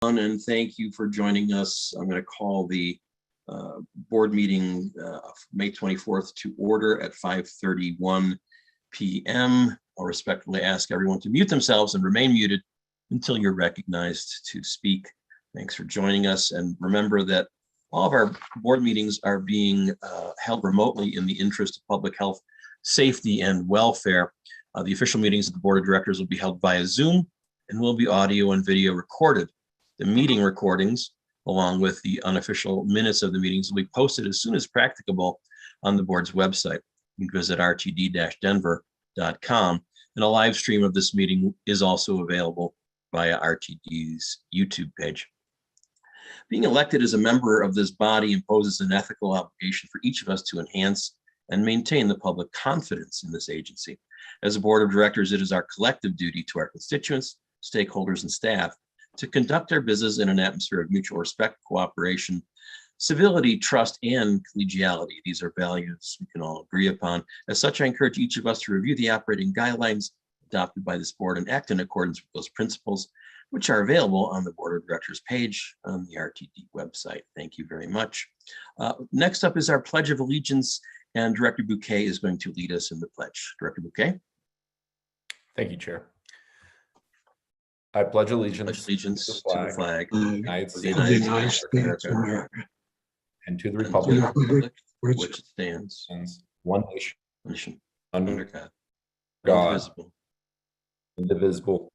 And thank you for joining us. I'm going to call the board meeting May 24th to order at 5:31 p.m. I'll respectfully ask everyone to mute themselves and remain muted until you're recognized to speak. Thanks for joining us. And remember that all of our board meetings are being held remotely in the interest of public health, safety, and welfare. The official meetings of the board of directors will be held via Zoom and will be audio and video recorded. The meeting recordings, along with the unofficial minutes of the meetings, will be posted as soon as practicable on the board's website. You can visit rtd-denver.com, and a live stream of this meeting is also available via RTD's YouTube page. Being elected as a member of this body imposes an ethical obligation for each of us to enhance and maintain the public confidence in this agency. As a board of directors, it is our collective duty to our constituents, stakeholders, and staff to conduct our business in an atmosphere of mutual respect, cooperation, civility, trust, and collegiality. These are values we can all agree upon. As such, I encourage each of us to review the operating guidelines adopted by this board and act in accordance with those principles, which are available on the board of directors page on the RTD website. Thank you very much. Next up is our Pledge of Allegiance, and Director Bouquet is going to lead us in the pledge. Director Bouquet. Thank you, Chair. I pledge allegiance, to the flag of the United States of America, and to the republic which it stands, one nation, under God, indivisible,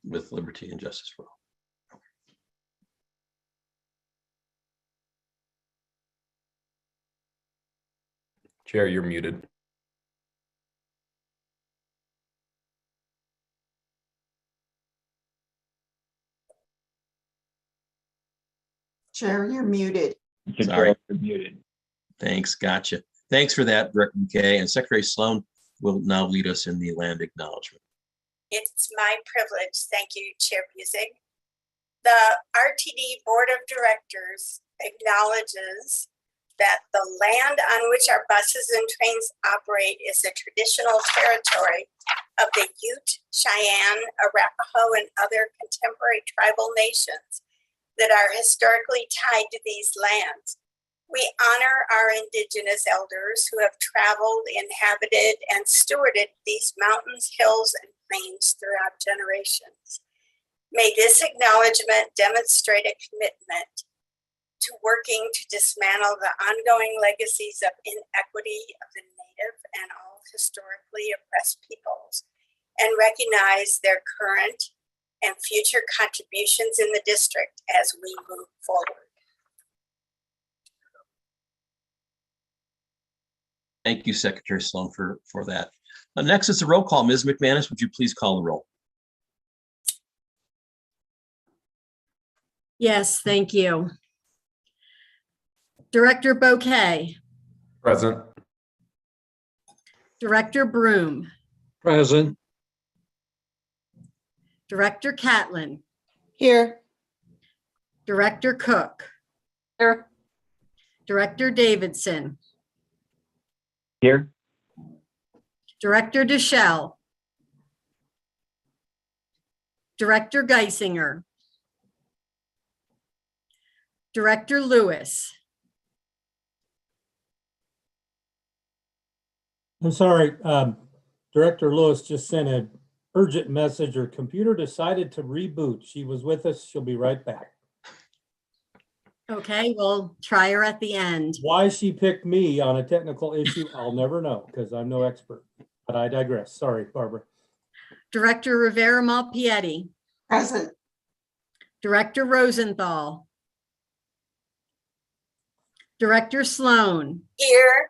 with liberty and justice for all. Chair, you're muted. Chair, you're muted. Sorry, you're muted. Thanks, gotcha. Thanks for that, Director McKay. And Secretary Sloan will now lead us in the land acknowledgement. It's my privilege. Thank you, Chair Busick. The RTD Board of Directors acknowledges that the land on which our buses and trains operate is the traditional territory of the Ute, Cheyenne, Arapaho, and other contemporary tribal nations that are historically tied to these lands. We honor our Indigenous elders who have traveled, inhabited, and stewarded these mountains, hills, and plains throughout generations. May this acknowledgement demonstrate a commitment to working to dismantle the ongoing legacies of inequity of the Native and all historically oppressed peoples, and recognize their current and future contributions in the district as we move forward. Thank you, Secretary Sloan, for that. Next is a roll call. Ms. McManus, would you please call the roll? Yes, thank you. Director Bouquet. Present. Director Broom. Present. Director Catlin. Here. Director Cook. Here. Director Davidson. Here. Director Deschel. Director Geisinger. Director Lewis. I'm sorry, Director Lewis just sent an urgent message. Her computer decided to reboot. She was with us. She'll be right back. Okay, we'll try her at the end. Why she picked me on a technical issue, I'll never know because I'm no expert, but I digress. Sorry, Barbara. Director Rivera Malpietti. Present. Director Rosenthal. Director Sloan. Here.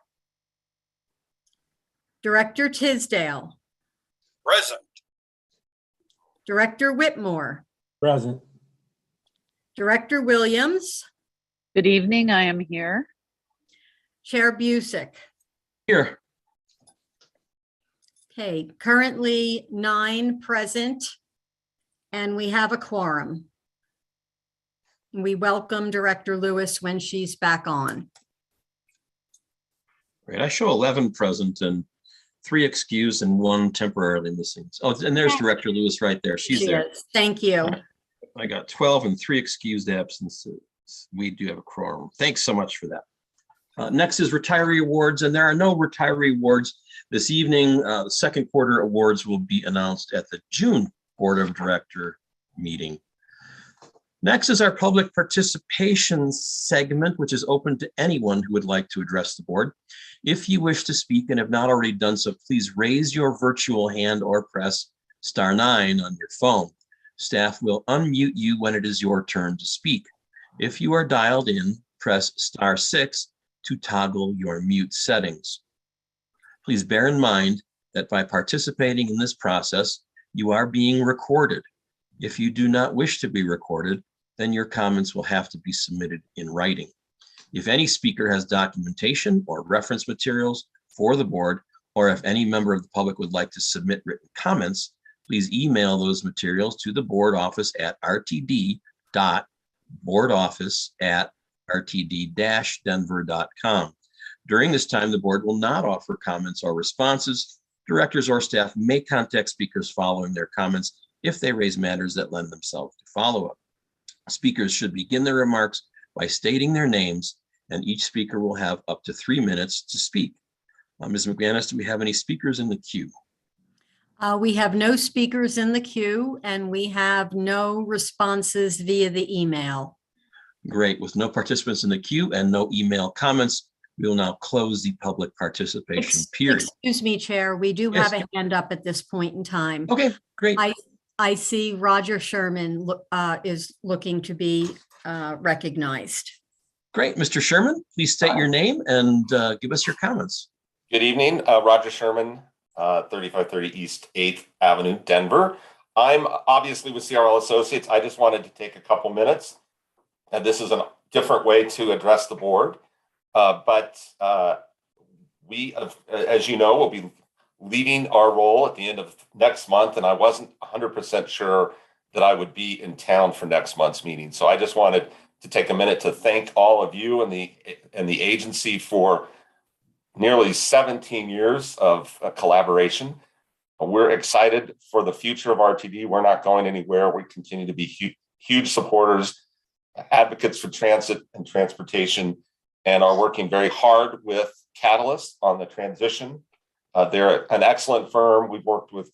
Director Tisdale. Present. Director Whitmore. Present. Director Williams. Good evening, I am here. Chair Busick. Here. Okay, currently 9 present, and we have a quorum. We welcome Director Lewis when she's back on. Right, I show 11 present and 3 excused and 1 temporarily missing. Oh, and there's Director Lewis right there. She's there. Is. Thank you. I got 12 and 3 excused absences. We do have a quorum. Thanks so much for that. Next is retiree awards, and there are no retiree awards this evening. The second quarter awards will be announced at the June Board of Director meeting. Next is our public participation segment, which is open to anyone who would like to address the board. If you wish to speak and have not already done so, please raise your virtual hand or press *9 on your phone. Staff will unmute you when it is your turn to speak. If you are dialed in, press *6 to toggle your mute settings. Please bear in mind that by participating in this process, you are being recorded. If you do not wish to be recorded, then your comments will have to be submitted in writing. If any speaker has documentation or reference materials for the board, or if any member of the public would like to submit written comments, please email those materials to the board office at rtd.boardoffice@rtd-denver.com. During this time, the board will not offer comments or responses. Directors or staff may contact speakers following their comments if they raise matters that lend themselves to follow-up. Speakers should begin their remarks by stating their names, and each speaker will have up to 3 minutes to speak. Ms. McManus, do we have any speakers in the queue? We have no speakers in the queue, and we have no responses via the email. Great. With no participants in the queue and no email comments, we will now close the public participation period. Excuse me, Chair, we do Yes. have a hand up at this point in time. Okay, great. I see Roger Sherman is looking to be recognized. Great. Mr. Sherman, please state your name and give us your comments. Good evening, Roger Sherman, 3530 East 8th Avenue, Denver. I'm obviously with CRL Associates. I just wanted to take a couple minutes. And this is a different way to address the board. But we, as you know, will be leaving our role at the end of next month. And I wasn't 100% sure that I would be in town for next month's meeting. So I just wanted to take a minute to thank all of you and the agency for nearly 17 years of collaboration. We're excited for the future of RTD. We're not going anywhere. We continue to be huge supporters, advocates for transit and transportation, and are working very hard with Catalyst on the transition. They're an excellent firm. We've worked with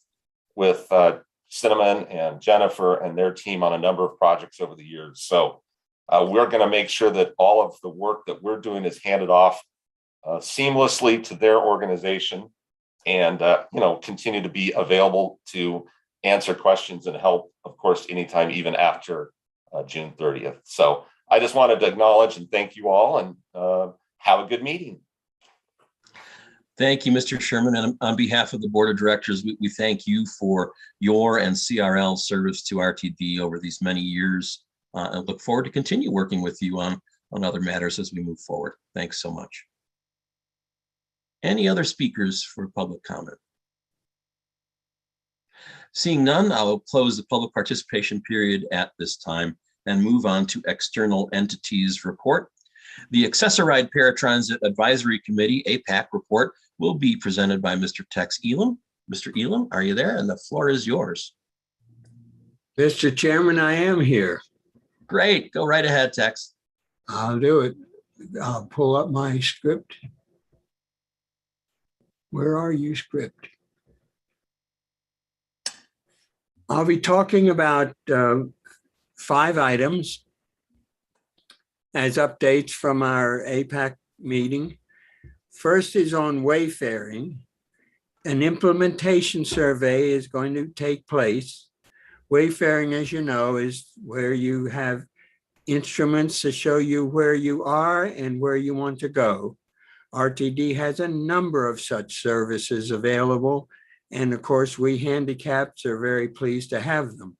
Cinnamon and Jennifer and their team on a number of projects over the years. So we're going to make sure that all of the work that we're doing is handed off seamlessly to their organization, and continue to be available to answer questions and help, of course, anytime, even after June 30th. So I just wanted to acknowledge and thank you all, and have a good meeting. Thank you, Mr. Sherman. And on behalf of the Board of Directors, we thank you for your and CRL service to RTD over these many years, and look forward to continue working with you on other matters as we move forward. Thanks so much. Any other speakers for public comment? Seeing none, I will close the public participation period at this time and move on to external entities report. The Access-a-Ride Paratransit Advisory Committee, APAC report, will be presented by Mr. Tex Elam. Mr. Elam, are you there? And the floor is yours. Mr. Chairman, I am here. Great. Go right ahead, Tex. I'll do it. I'll pull up my script. Where are you, script? I'll be talking about 5 items as updates from our APAC meeting. First is on wayfaring. An implementation survey is going to take place. Wayfaring, as you know, is where you have instruments to show you where you are and where you want to go. RTD has a number of such services available, and of course, we handicapped are very pleased to have them.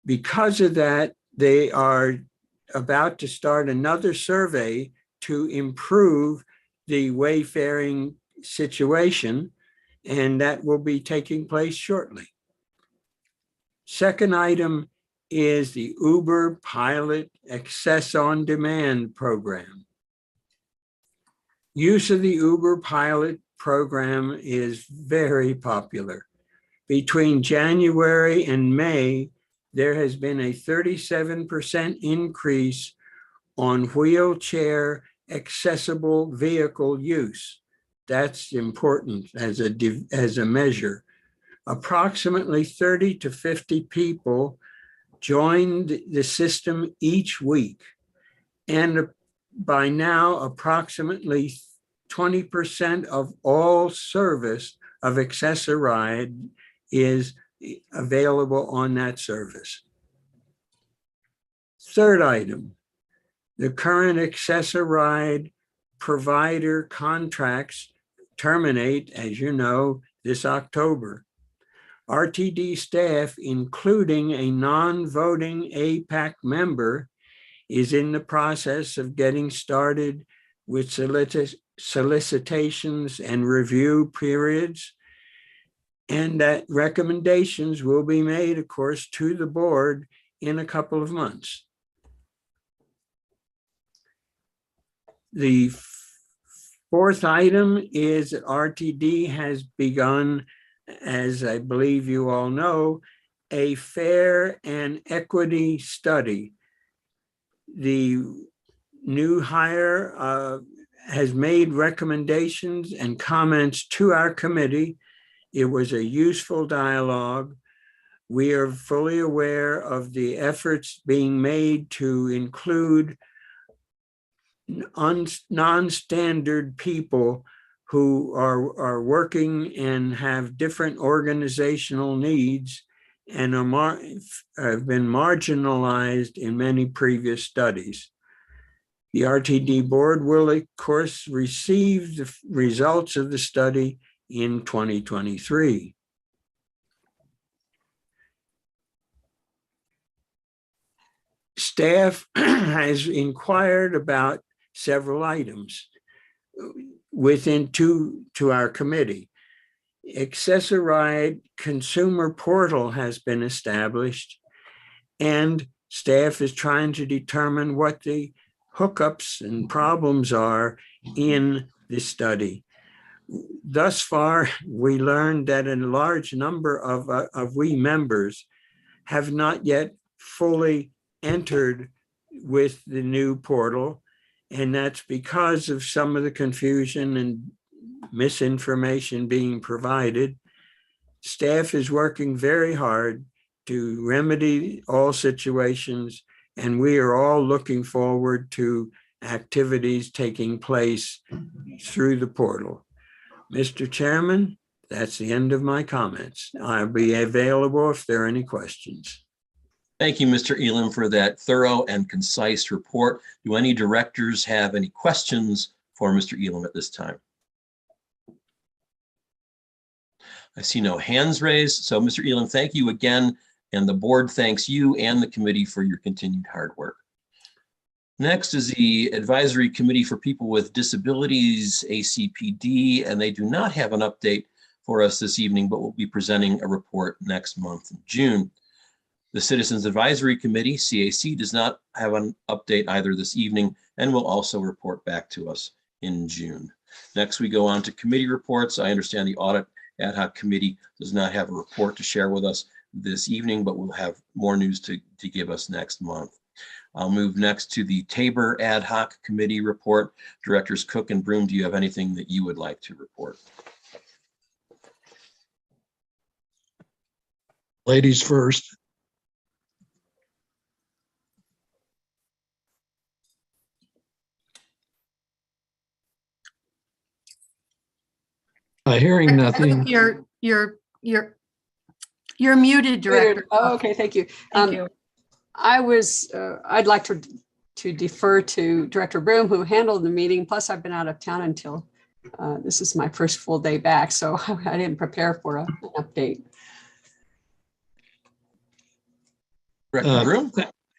Because of that, they are about to start another survey to improve the wayfaring situation, and that will be taking place shortly. Second item is the Uber Pilot Access on Demand program. Use of the Uber Pilot program is very popular. Between January and May, there has been a 37% increase on wheelchair accessible vehicle use. That's important as a measure. Approximately 30 to 50 people joined the system each week. And by now, approximately 20% of all service of Access-a-Ride is available on that service. Third item, the current Access-a-Ride provider contracts terminate, as you know, this October. RTD staff, including a non-voting APAC member, is in the process of getting started with solicitations and review periods, and that recommendations will be made, of course, to the board in a couple of months. The fourth item is that RTD has begun, as I believe you all know, a fair and equity study. The new hire has made recommendations and comments to our committee. It was a useful dialogue. We are fully aware of the efforts being made to include non-standard people who are working and have different organizational needs and have been marginalized in many previous studies. The RTD board will, of course, receive the results of the study in 2023. Staff has inquired about several items to our committee. Access-a-Ride consumer portal has been established, and staff is trying to determine what the hookups and problems are in this study. Thus far, we learned that a large number of we members have not yet fully entered with the new portal, and that's because of some of the confusion and misinformation being provided. Staff is working very hard to remedy all situations, and we are all looking forward to activities taking place through the portal. Mr. Chairman, that's the end of my comments. I'll be available if there are any questions. Thank you, Mr. Elam, for that thorough and concise report. Do any directors have any questions for Mr. Elam at this time? I see no hands raised. So, Mr. Elam, thank you again. And the board thanks you and the committee for your continued hard work. Next is the Advisory Committee for People with Disabilities, ACPD, and they do not have an update for us this evening, but will be presenting a report next month in June. The Citizens Advisory Committee, CAC, does not have an update either this evening and will also report back to us in June. Next, we go on to committee reports. I understand the Audit Ad Hoc Committee does not have a report to share with us this evening, but we'll have more news to give us next month. I'll move next to the Tabor Ad Hoc Committee report. Directors Cook and Broom, do you have anything that you would like to report? Ladies first. Hearing nothing. You're muted, Director. Oh, okay, thank you. Thank you. I'd like to defer to Director Broom, who handled the meeting. Plus, I've been out of town until this is my first full day back, so I didn't prepare for an update. Director Broom?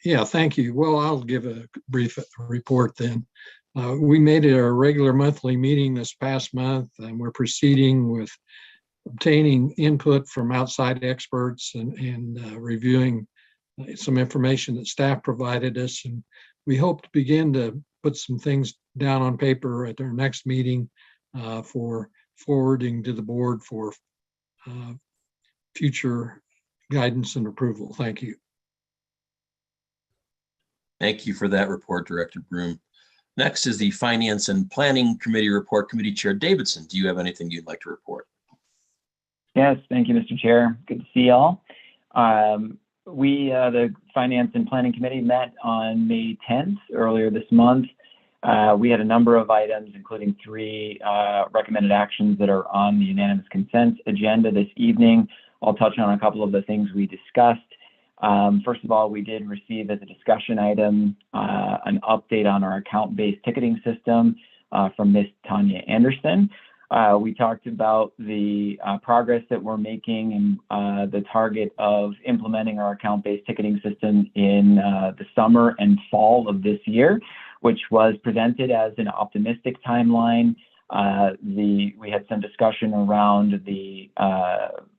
Yeah, thank you. Well, I'll give a brief report then. We made it a regular monthly meeting this past month, and we're proceeding with obtaining input from outside experts and reviewing some information that staff provided us. And we hope to begin to put some things down on paper at our next meeting for forwarding to the board for future guidance and approval. Thank you. Thank you for that report, Director Broom. Next is the Finance and Planning Committee report. Committee Chair Davidson, do you have anything you'd like to report? Yes, thank you, Mr. Chair. Good to see y'all. The Finance and Planning Committee met on May 10th, earlier this month. We had a number of items, including 3 recommended actions that are on the unanimous consent agenda this evening. I'll touch on a couple of the things we discussed. First of all, we did receive as a discussion item an update on our account-based ticketing system from Ms. Tanya Anderson. We talked about the progress that we're making and the target of implementing our account-based ticketing system in the summer and fall of this year, which was presented as an optimistic timeline. We had some discussion around the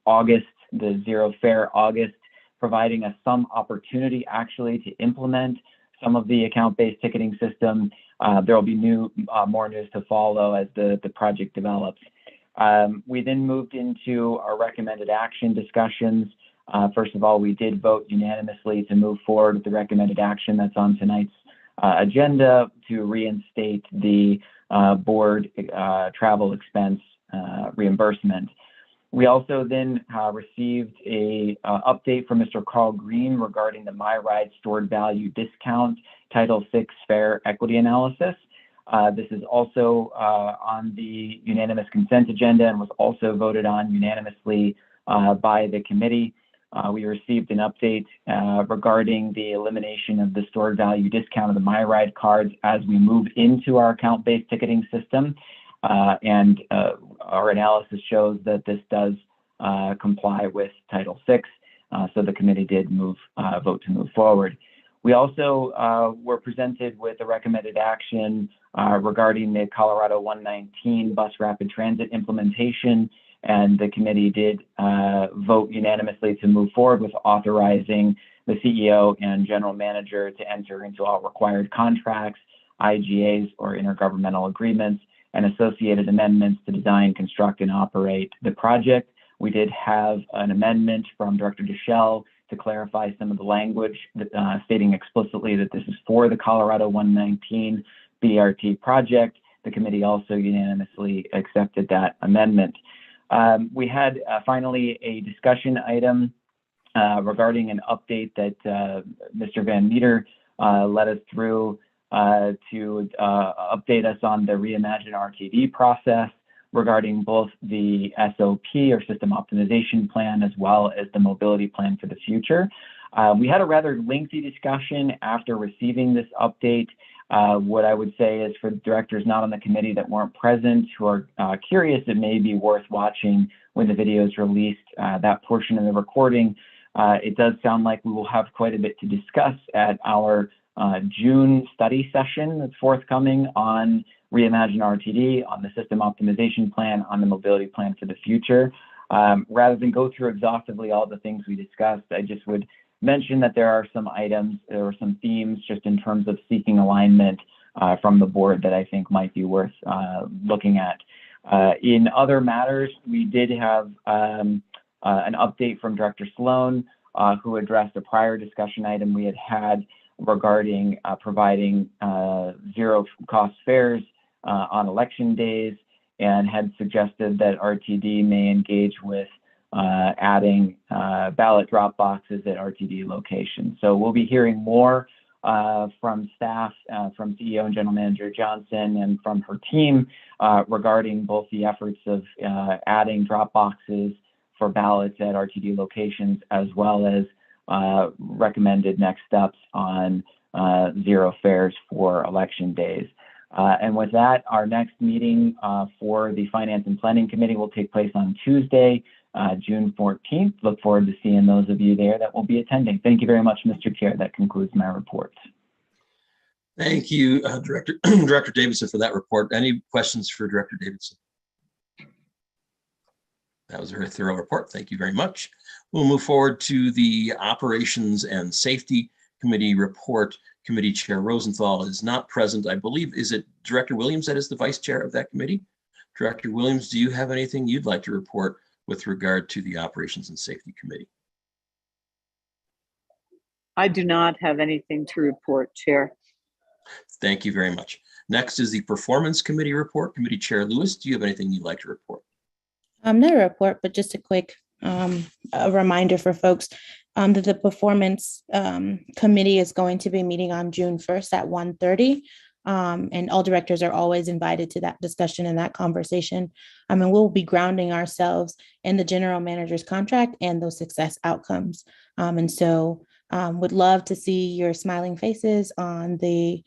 August, the Zero Fare August, providing us some opportunity actually to implement some of the account-based ticketing system. There will be more news to follow as the project develops. We then moved into our recommended action discussions. First of all, we did vote unanimously to move forward with the recommended action that's on tonight's agenda to reinstate the board travel expense reimbursement. We also then received a update from Mr. Carl Green regarding the MyRide stored value discount Title VI fare equity analysis. This is also on the unanimous consent agenda and was also voted on unanimously by the committee. We received an update regarding the elimination of the stored value discount of the MyRide cards as we move into our account-based ticketing system. Our analysis shows that this does comply with Title VI, so the committee did vote to move forward. We also were presented with a recommended action regarding the Colorado 119 bus rapid transit implementation, and the committee did vote unanimously to move forward with authorizing the CEO and general manager to enter into all required contracts, IGAs, or intergovernmental agreements, and associated amendments to design, construct, and operate the project. We did have an amendment from Director Deschel to clarify some of the language stating explicitly that this is for the Colorado 119 BRT project. The committee also unanimously accepted that amendment. We had finally a discussion item regarding an update that Mr. Van Meter led us through to update us on the Reimagine RTD process regarding both the SOP or system optimization plan as well as the mobility plan for the future. We had a rather lengthy discussion after receiving this update. What I would say is for directors not on the committee that weren't present who are curious, it may be worth watching when the video is released, that portion of the recording. It does sound like we will have quite a bit to discuss at our June study session that's forthcoming on Reimagine RTD, on the system optimization plan, on the mobility plan for the future. Rather than go through exhaustively all the things we discussed, I just would mention that there are some items, there are some themes just in terms of seeking alignment from the board that I think might be worth looking at. In other matters, we did have an update from Director Sloan, who addressed a prior discussion item we had had regarding providing zero cost fares on election days, and had suggested that RTD may engage with adding ballot drop boxes at RTD locations. So we'll be hearing more from staff, from CEO and General Manager Johnson and from her team regarding both the efforts of adding drop boxes for ballots at RTD locations, as well as recommended next steps on zero fares for election days. And with that, our next meeting for the Finance and Planning Committee will take place on Tuesday, June 14th. Look forward to seeing those of you there that will be attending. Thank you very much, Mr. Chair. That concludes my report. Thank you, Director Davidson, for that report. Any questions for Director Davidson? That was a very thorough report. Thank you very much. We'll move forward to the Operations and Safety Committee report. Committee Chair Rosenthal is not present. I believe, is it Director Williams that is the vice chair of that committee? Director Williams, do you have anything you'd like to report with regard to the Operations and Safety Committee? I do not have anything to report, Chair. Thank you very much. Next is the Performance Committee report. Committee Chair Lewis, do you have anything you'd like to report? Not a report, but just a quick a reminder for folks that the Performance Committee is going to be meeting on June 1st at 1:30. And all directors are always invited to that discussion and that conversation. And we'll be grounding ourselves in the general manager's contract and those success outcomes. And so would love to see your smiling faces on the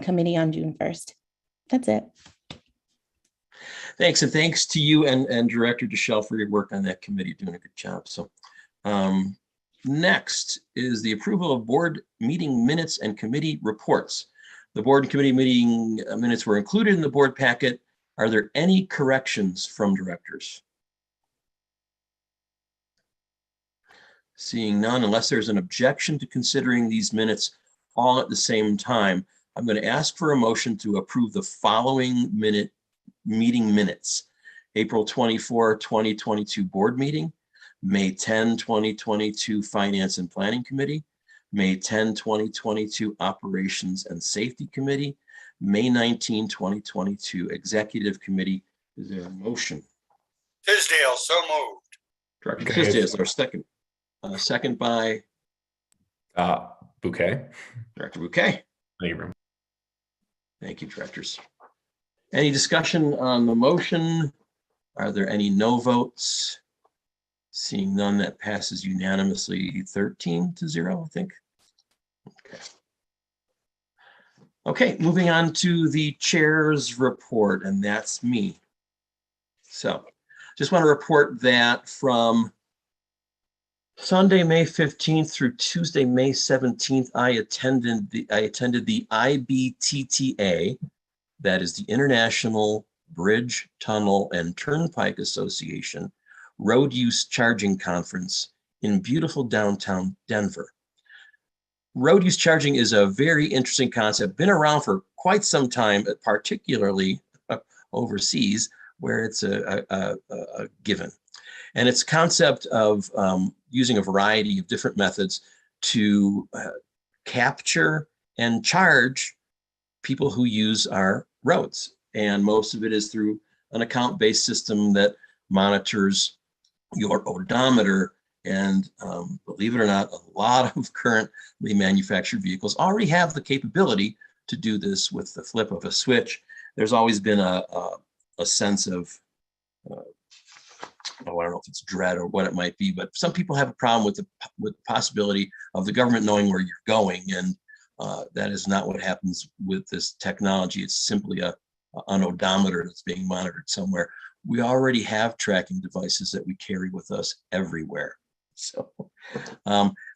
committee on June 1st. That's it. Thanks, and thanks to you and Director Deschel for your work on that committee, doing a good job. So next is the approval of board meeting minutes and committee reports. The board and committee meeting minutes were included in the board packet. Are there any corrections from directors? Seeing none, unless there's an objection to considering these minutes all at the same time, I'm going to ask for a motion to approve the following meeting minutes. April 24, 2022 board meeting, May 10, 2022 Finance and Planning Committee, May 10, 2022 Operations and Safety Committee, May 19, 2022 Executive Committee. Is there a motion? Tisdale, so moved. Director Tisdale, is there a second? Second by Bouquet. Director Bouquet. Thank you very much. Thank you, directors. Any discussion on the motion? Are there any no votes? Seeing none, that passes unanimously 13-0, I think. Okay. Okay, moving on to the chair's report, and that's me. So just want to report that from Sunday, May 15th through Tuesday, May 17th, I attended the IBTTA, that is the International Bridge, Tunnel, and Turnpike Association Road Use Charging Conference in beautiful downtown Denver. Road use charging is a very interesting concept, been around for quite some time, particularly overseas, where it's a given. And it's a concept of using a variety of different methods to capture and charge people who use our roads. And most of it is through an account-based system that monitors your odometer. And believe it or not, a lot of currently manufactured vehicles already have the capability to do this with the flip of a switch. There's always been a sense of I don't know if it's dread or what it might be, but some people have a problem with the possibility of the government knowing where you're going, and that is not what happens with this technology. It's simply an odometer that's being monitored somewhere. We already have tracking devices that we carry with us everywhere. So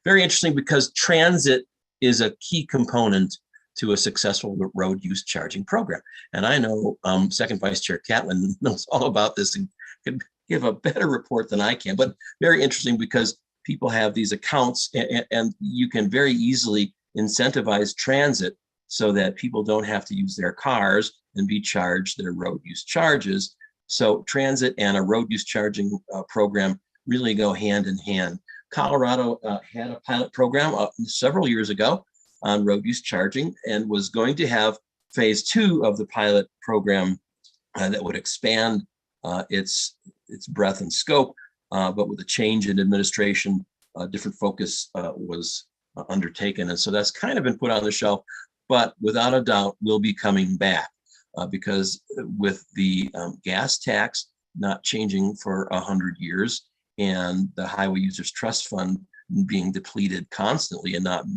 very interesting, because transit is a key component to a successful road use charging program. And I know Second Vice Chair Catlin knows all about this and could give a better report than I can, but very interesting because people have these accounts and you can very easily incentivize transit so that people don't have to use their cars and be charged their road use charges. So transit and a road use charging program really go hand in hand. Colorado had a pilot program several years ago on road use charging and was going to have phase 2 of the pilot program that would expand its breadth and scope, but with a change in administration, a different focus was undertaken. And so that's kind of been put on the shelf, but without a doubt will be coming back because with the gas tax not changing for 100 years and the Highway Users Trust Fund being depleted constantly and not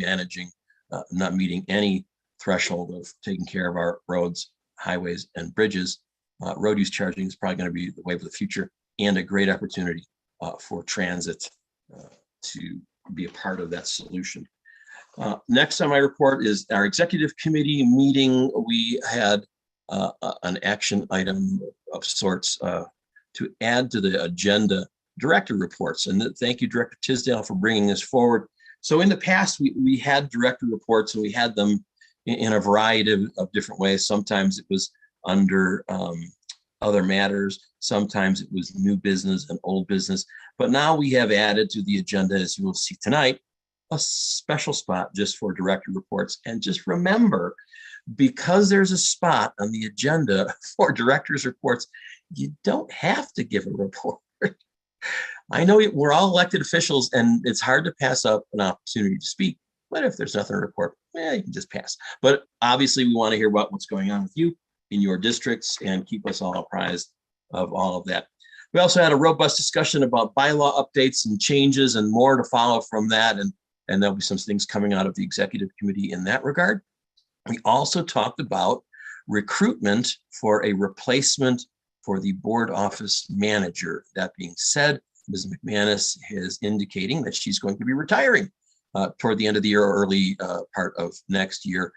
meeting any threshold of taking care of our roads, highways, and bridges, road use charging is probably going to be the wave of the future and a great opportunity for transit to be a part of that solution. Next on my report is our executive committee meeting. We had an action item of sorts to add to the agenda, director reports. And thank you, Director Tisdale, for bringing this forward. So in the past, we had director reports and we had them in a variety of different ways. Sometimes it was under other matters. Sometimes it was new business and old business. But now we have added to the agenda, as you will see tonight, a special spot just for director reports. And just remember, because there's a spot on the agenda for directors reports, you don't have to give a report. I know we're all elected officials and it's hard to pass up an opportunity to speak, but if there's nothing to report, you can just pass. But obviously we want to hear about what's going on with you in your districts and keep us all apprised of all of that. We also had a robust discussion about bylaw updates and changes and more to follow from that. And there'll be some things coming out of the executive committee in that regard. We also talked about recruitment for a replacement for the board office manager. That being said, Ms. McManus is indicating that she's going to be retiring toward the end of the year or early part of next year.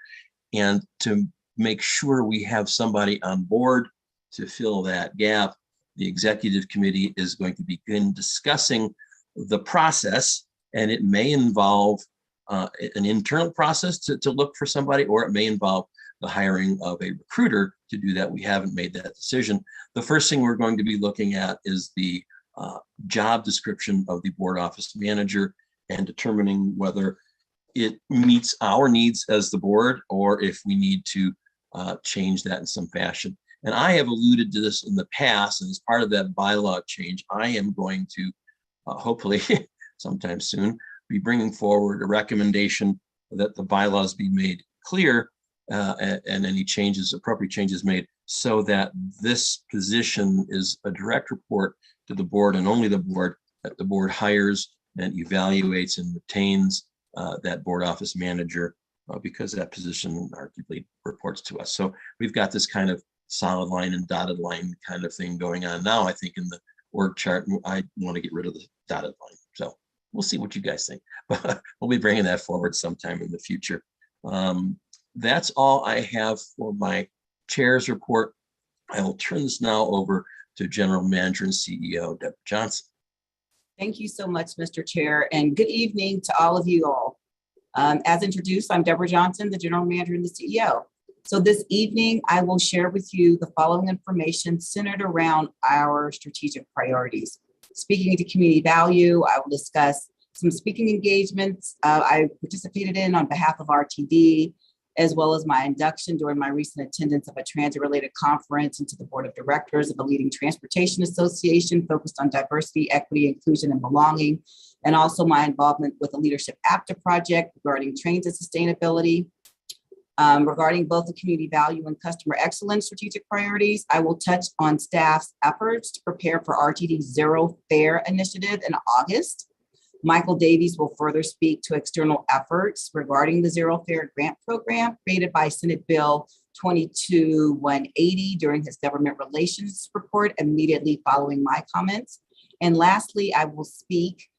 And to make sure we have somebody on board to fill that gap, the executive committee is going to begin discussing the process, and it may involve an internal process to look for somebody, or it may involve the hiring of a recruiter to do that. We haven't made that decision. The first thing we're going to be looking at is the job description of the board office manager and determining whether it meets our needs as the board or if we need to change that in some fashion. And I have alluded to this in the past, and as part of that bylaw change, I am going to hopefully sometime soon be bringing forward a recommendation that the bylaws be made clear and any changes, appropriate changes made, so that this position is a direct report to the board and only the board, that the board hires and evaluates and retains that board office manager because that position arguably reports to us. So we've got this kind of solid line and dotted line kind of thing going on now. I think in the org chart, I want to get rid of the dotted line. So we'll see what you guys think, but we'll be bringing that forward sometime in the future. That's all I have for my chair's report. I will turn this now over to General Manager and CEO Deborah Johnson. Thank you so much, Mr. Chair, and good evening to all of you all. As introduced, I'm Deborah Johnson, the General Manager and the CEO. So this evening, I will share with you the following information centered around our strategic priorities. Speaking to community value, I will discuss some speaking engagements I participated in on behalf of RTD, as well as my induction during my recent attendance of a transit-related conference into the board of directors of a leading transportation association focused on diversity, equity, inclusion, and belonging, and also my involvement with the Leadership APTA project regarding transit sustainability. Regarding both the community value and customer excellence strategic priorities, I will touch on staff's efforts to prepare for RTD's Zero Fare initiative in August. Michael Davies will further speak to external efforts regarding the Zero Fare grant program created by Senate Bill 22-180 during his government relations report immediately following my comments. And lastly, I will speak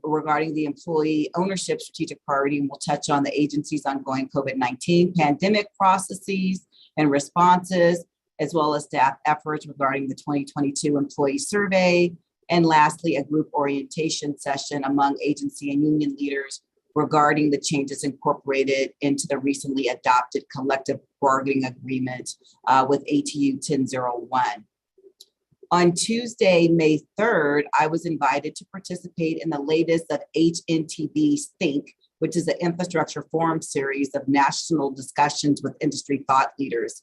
regarding the employee ownership strategic priority, and we'll touch on the agency's ongoing COVID-19 pandemic processes and responses, as well as staff efforts regarding the 2022 employee survey. And lastly, a group orientation session among agency and union leaders regarding the changes incorporated into the recently adopted collective bargaining agreement with ATU 1001. On Tuesday, May 3rd, I was invited to participate in the latest of HNTB's Think, which is an infrastructure forum series of national discussions with industry thought leaders,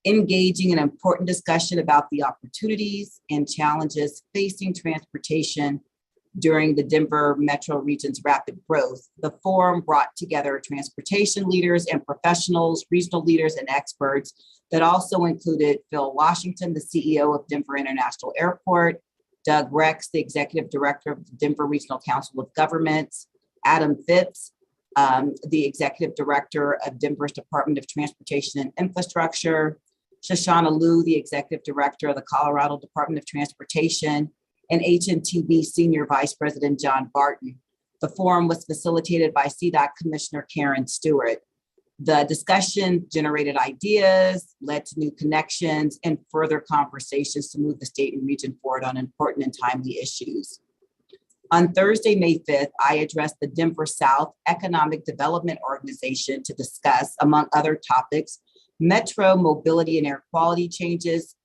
engaging in important discussion about the opportunities and challenges facing transportation during the Denver metro region's rapid growth. The forum brought together transportation leaders and professionals, regional leaders and experts that also included Phil Washington, the CEO of Denver International Airport, Doug Rex, the Executive Director of the Denver Regional Council of Governments, Adam Phipps, the Executive Director of Denver's Department of Transportation and Infrastructure, Shoshana Liu, the Executive Director of the Colorado Department of Transportation, and HNTB Senior Vice President John Barton. The forum was facilitated by CDOT Commissioner Karen Stewart. The discussion generated ideas, led to new connections, and further conversations to move the state and region forward on important and timely issues. On Thursday, May 5th, I addressed the Denver South Economic Development Organization to discuss, among other topics, metro mobility and air quality changes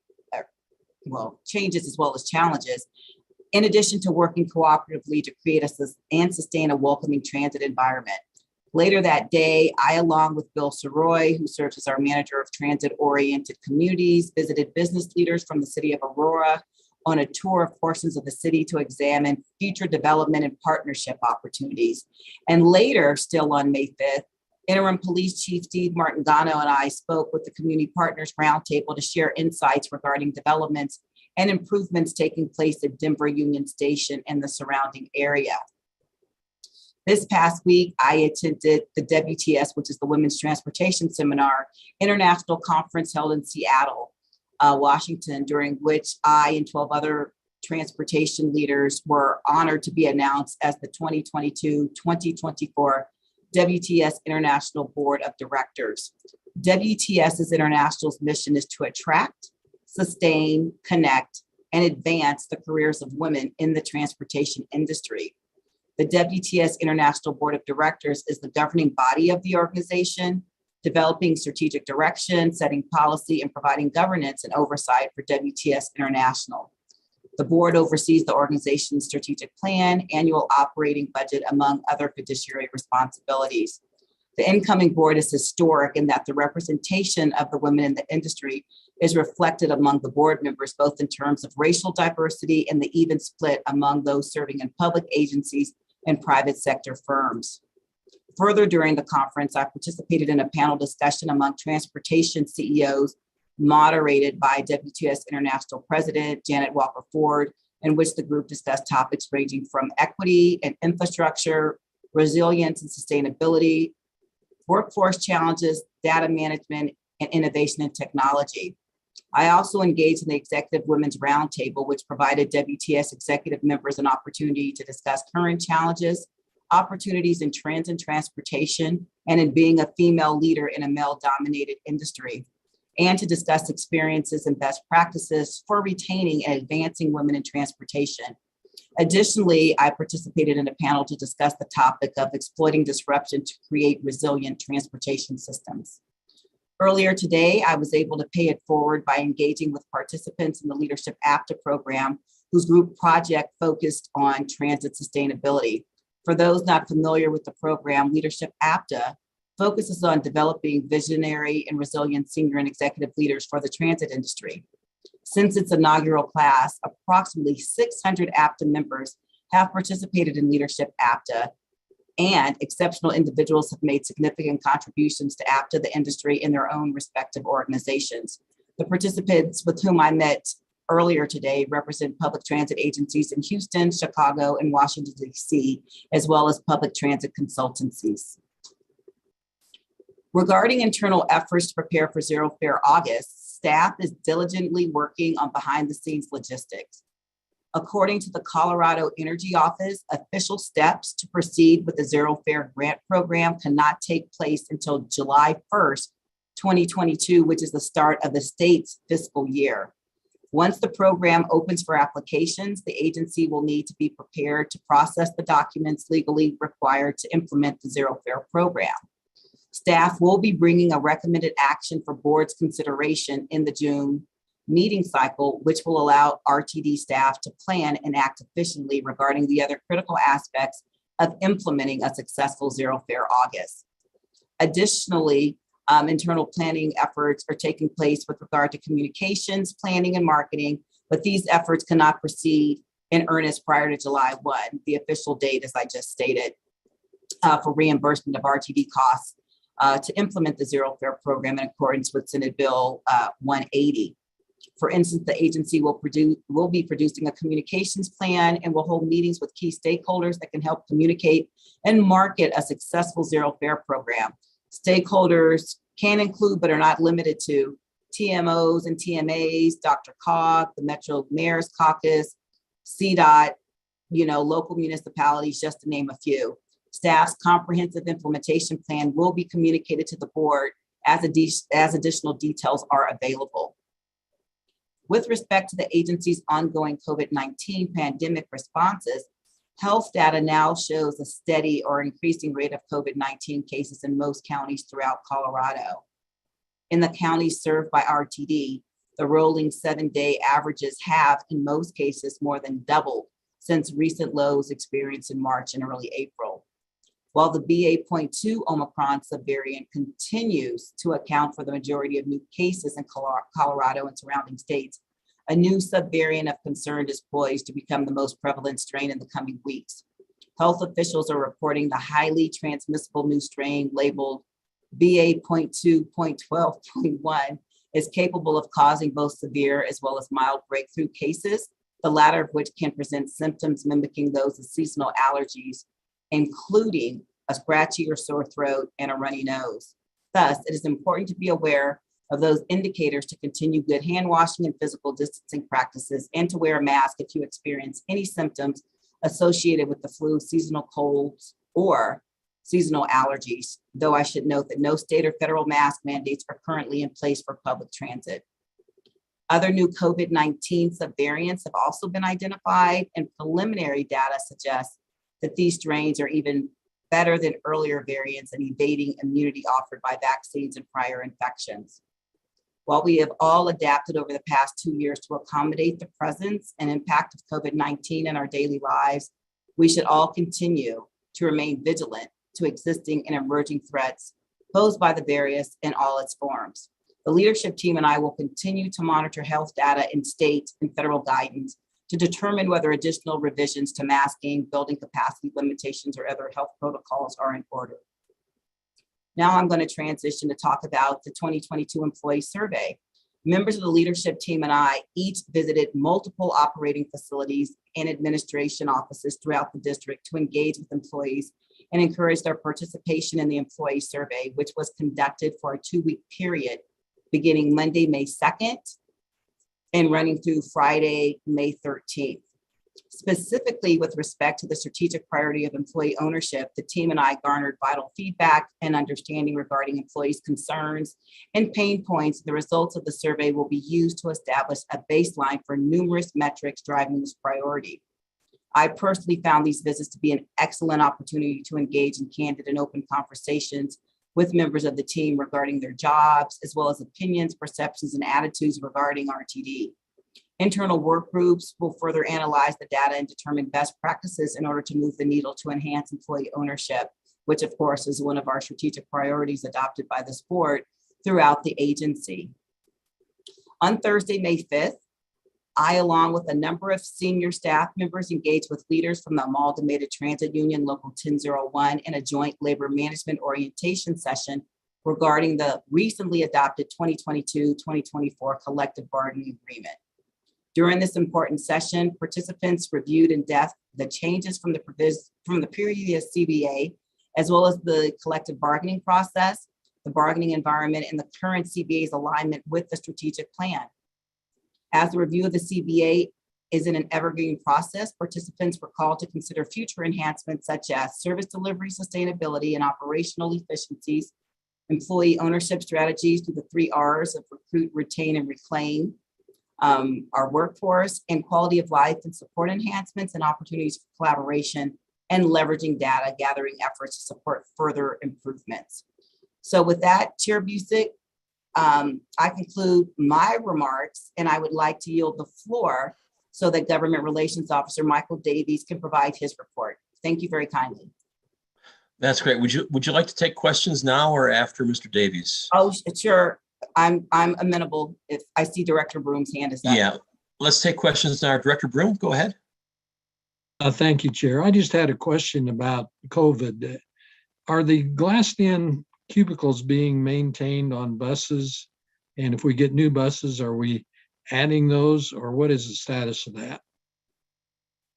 as well as challenges, in addition to working cooperatively to create and sustain a welcoming transit environment. Later that day, I, along with Bill Soroy, who serves as our manager of transit-oriented communities, visited business leaders from the city of Aurora on a tour of portions of the city to examine future development and partnership opportunities. And later, still on May 5th, Interim Police Chief Steve Martingano and I spoke with the Community Partners Roundtable to share insights regarding developments and improvements taking place at Denver Union Station and the surrounding area. This past week, I attended the WTS, which is the Women's Transportation Seminar, International Conference held in Seattle, Washington, during which I and 12 other transportation leaders were honored to be announced as the 2022-2024 WTS International Board of Directors. WTS's International's mission is to attract, sustain, connect, and advance the careers of women in the transportation industry. The WTS International Board of Directors is the governing body of the organization, developing strategic direction, setting policy, and providing governance and oversight for WTS International. The board oversees the organization's strategic plan, annual operating budget, among other fiduciary responsibilities. The incoming board is historic in that the representation of the women in the industry is reflected among the board members, both in terms of racial diversity and the even split among those serving in public agencies and private sector firms. Further, during the conference, I participated in a panel discussion among transportation CEOs moderated by WTS International President Janet Walker Ford, in which the group discussed topics ranging from equity and infrastructure, resilience and sustainability, workforce challenges, data management, and innovation and technology. I also engaged in the Executive Women's Roundtable, which provided WTS executive members an opportunity to discuss current challenges, opportunities in transit and transportation, and in being a female leader in a male-dominated industry, and to discuss experiences and best practices for retaining and advancing women in transportation. Additionally, I participated in a panel to discuss the topic of exploiting disruption to create resilient transportation systems. Earlier today, I was able to pay it forward by engaging with participants in the Leadership APTA program, whose group project focused on transit sustainability. For those not familiar with the program, Leadership APTA focuses on developing visionary and resilient senior and executive leaders for the transit industry. Since its inaugural class, approximately 600 APTA members have participated in Leadership APTA, and exceptional individuals have made significant contributions to APTA, the industry, in their own respective organizations. The participants with whom I met earlier today represent public transit agencies in Houston, Chicago, and Washington, D.C., as well as public transit consultancies. Regarding internal efforts to prepare for Zero Fare August, staff is diligently working on behind-the-scenes logistics. According to the Colorado Energy Office, official steps to proceed with the Zero Fare grant program cannot take place until July 1st, 2022, which is the start of the state's fiscal year. Once the program opens for applications, the agency will need to be prepared to process the documents legally required to implement the Zero Fare program. Staff will be bringing a recommended action for board's consideration in the June meeting cycle, which will allow RTD staff to plan and act efficiently regarding the other critical aspects of implementing a successful Zero Fare August. Additionally, internal planning efforts are taking place with regard to communications, planning, and marketing, but these efforts cannot proceed in earnest prior to July 1, the official date, as I just stated, for reimbursement of RTD costs to implement the Zero Fare program in accordance with Senate Bill 180. For instance, the agency will be producing a communications plan and will hold meetings with key stakeholders that can help communicate and market a successful Zero Fare program. Stakeholders can include, but are not limited to, TMOs and TMAs, DRCOG, the Metro Mayor's Caucus, CDOT, local municipalities, just to name a few. Staff's comprehensive implementation plan will be communicated to the board as additional details are available. With respect to the agency's ongoing COVID-19 pandemic responses, health data now shows a steady or increasing rate of COVID-19 cases in most counties throughout Colorado. In the counties served by RTD, the rolling 7-day averages have, in most cases, more than doubled since recent lows experienced in March and early April. While the BA.2 Omicron subvariant continues to account for the majority of new cases in Colorado and surrounding states, a new subvariant of concern is poised to become the most prevalent strain in the coming weeks. Health officials are reporting the highly transmissible new strain labeled BA.2.12.1 is capable of causing both severe as well as mild breakthrough cases, the latter of which can present symptoms mimicking those of seasonal allergies, including a scratchy or sore throat and a runny nose. Thus, it is important to be aware of those indicators to continue good hand washing and physical distancing practices, and to wear a mask if you experience any symptoms associated with the flu, seasonal colds, or seasonal allergies, though I should note that no state or federal mask mandates are currently in place for public transit. Other new COVID-19 subvariants have also been identified, and preliminary data suggests that these strains are even better than earlier variants in evading immunity offered by vaccines and prior infections. While we have all adapted over the past 2 years to accommodate the presence and impact of COVID-19 in our daily lives, we should all continue to remain vigilant to existing and emerging threats posed by the virus in all its forms. The leadership team and I will continue to monitor health data in state and federal guidance to determine whether additional revisions to masking, building capacity limitations, or other health protocols are in order. Now I'm going to transition to talk about the 2022 employee survey. Members of the leadership team and I each visited multiple operating facilities and administration offices throughout the district to engage with employees and encourage their participation in the employee survey, which was conducted for a 2-week period beginning Monday, May 2nd and running through Friday, May 13th. Specifically with respect to the strategic priority of employee ownership, the team and I garnered vital feedback and understanding regarding employees' concerns and pain points. The results of the survey will be used to establish a baseline for numerous metrics driving this priority. I personally found these visits to be an excellent opportunity to engage in candid and open conversations with members of the team regarding their jobs, as well as opinions, perceptions, and attitudes regarding RTD. Internal work groups will further analyze the data and determine best practices in order to move the needle to enhance employee ownership, which of course is one of our strategic priorities adopted by this board throughout the agency. On Thursday, May 5th, I, along with a number of senior staff members, engaged with leaders from the Amalgamated Transit Union Local 1001 in a joint labor management orientation session regarding the recently adopted 2022-2024 collective bargaining agreement. During this important session, participants reviewed in depth the changes from the previous CBA, as well as the collective bargaining process, the bargaining environment, and the current CBA's alignment with the strategic plan. As the review of the CBA is in an evergreen process, participants were called to consider future enhancements such as service delivery, sustainability, and operational efficiencies, employee ownership strategies through the 3 R's of recruit, retain, and reclaim, our workforce, and quality of life and support enhancements and opportunities for collaboration and leveraging data gathering efforts to support further improvements. So with that, Chair Busick, I conclude my remarks, and I would like to yield the floor so that Government Relations Officer Michael Davies can provide his report. Thank you very kindly. That's great. Would you like to take questions now or after Mr. Davies? Oh, sure. I'm amenable if I see Director Broom's hand is up. Yeah, let's take questions now. Director Broom, go ahead. Thank you, Chair. I just had a question about COVID. Are the glassed-in cubicles being maintained on buses? And if we get new buses, are we adding those, or what is the status of that?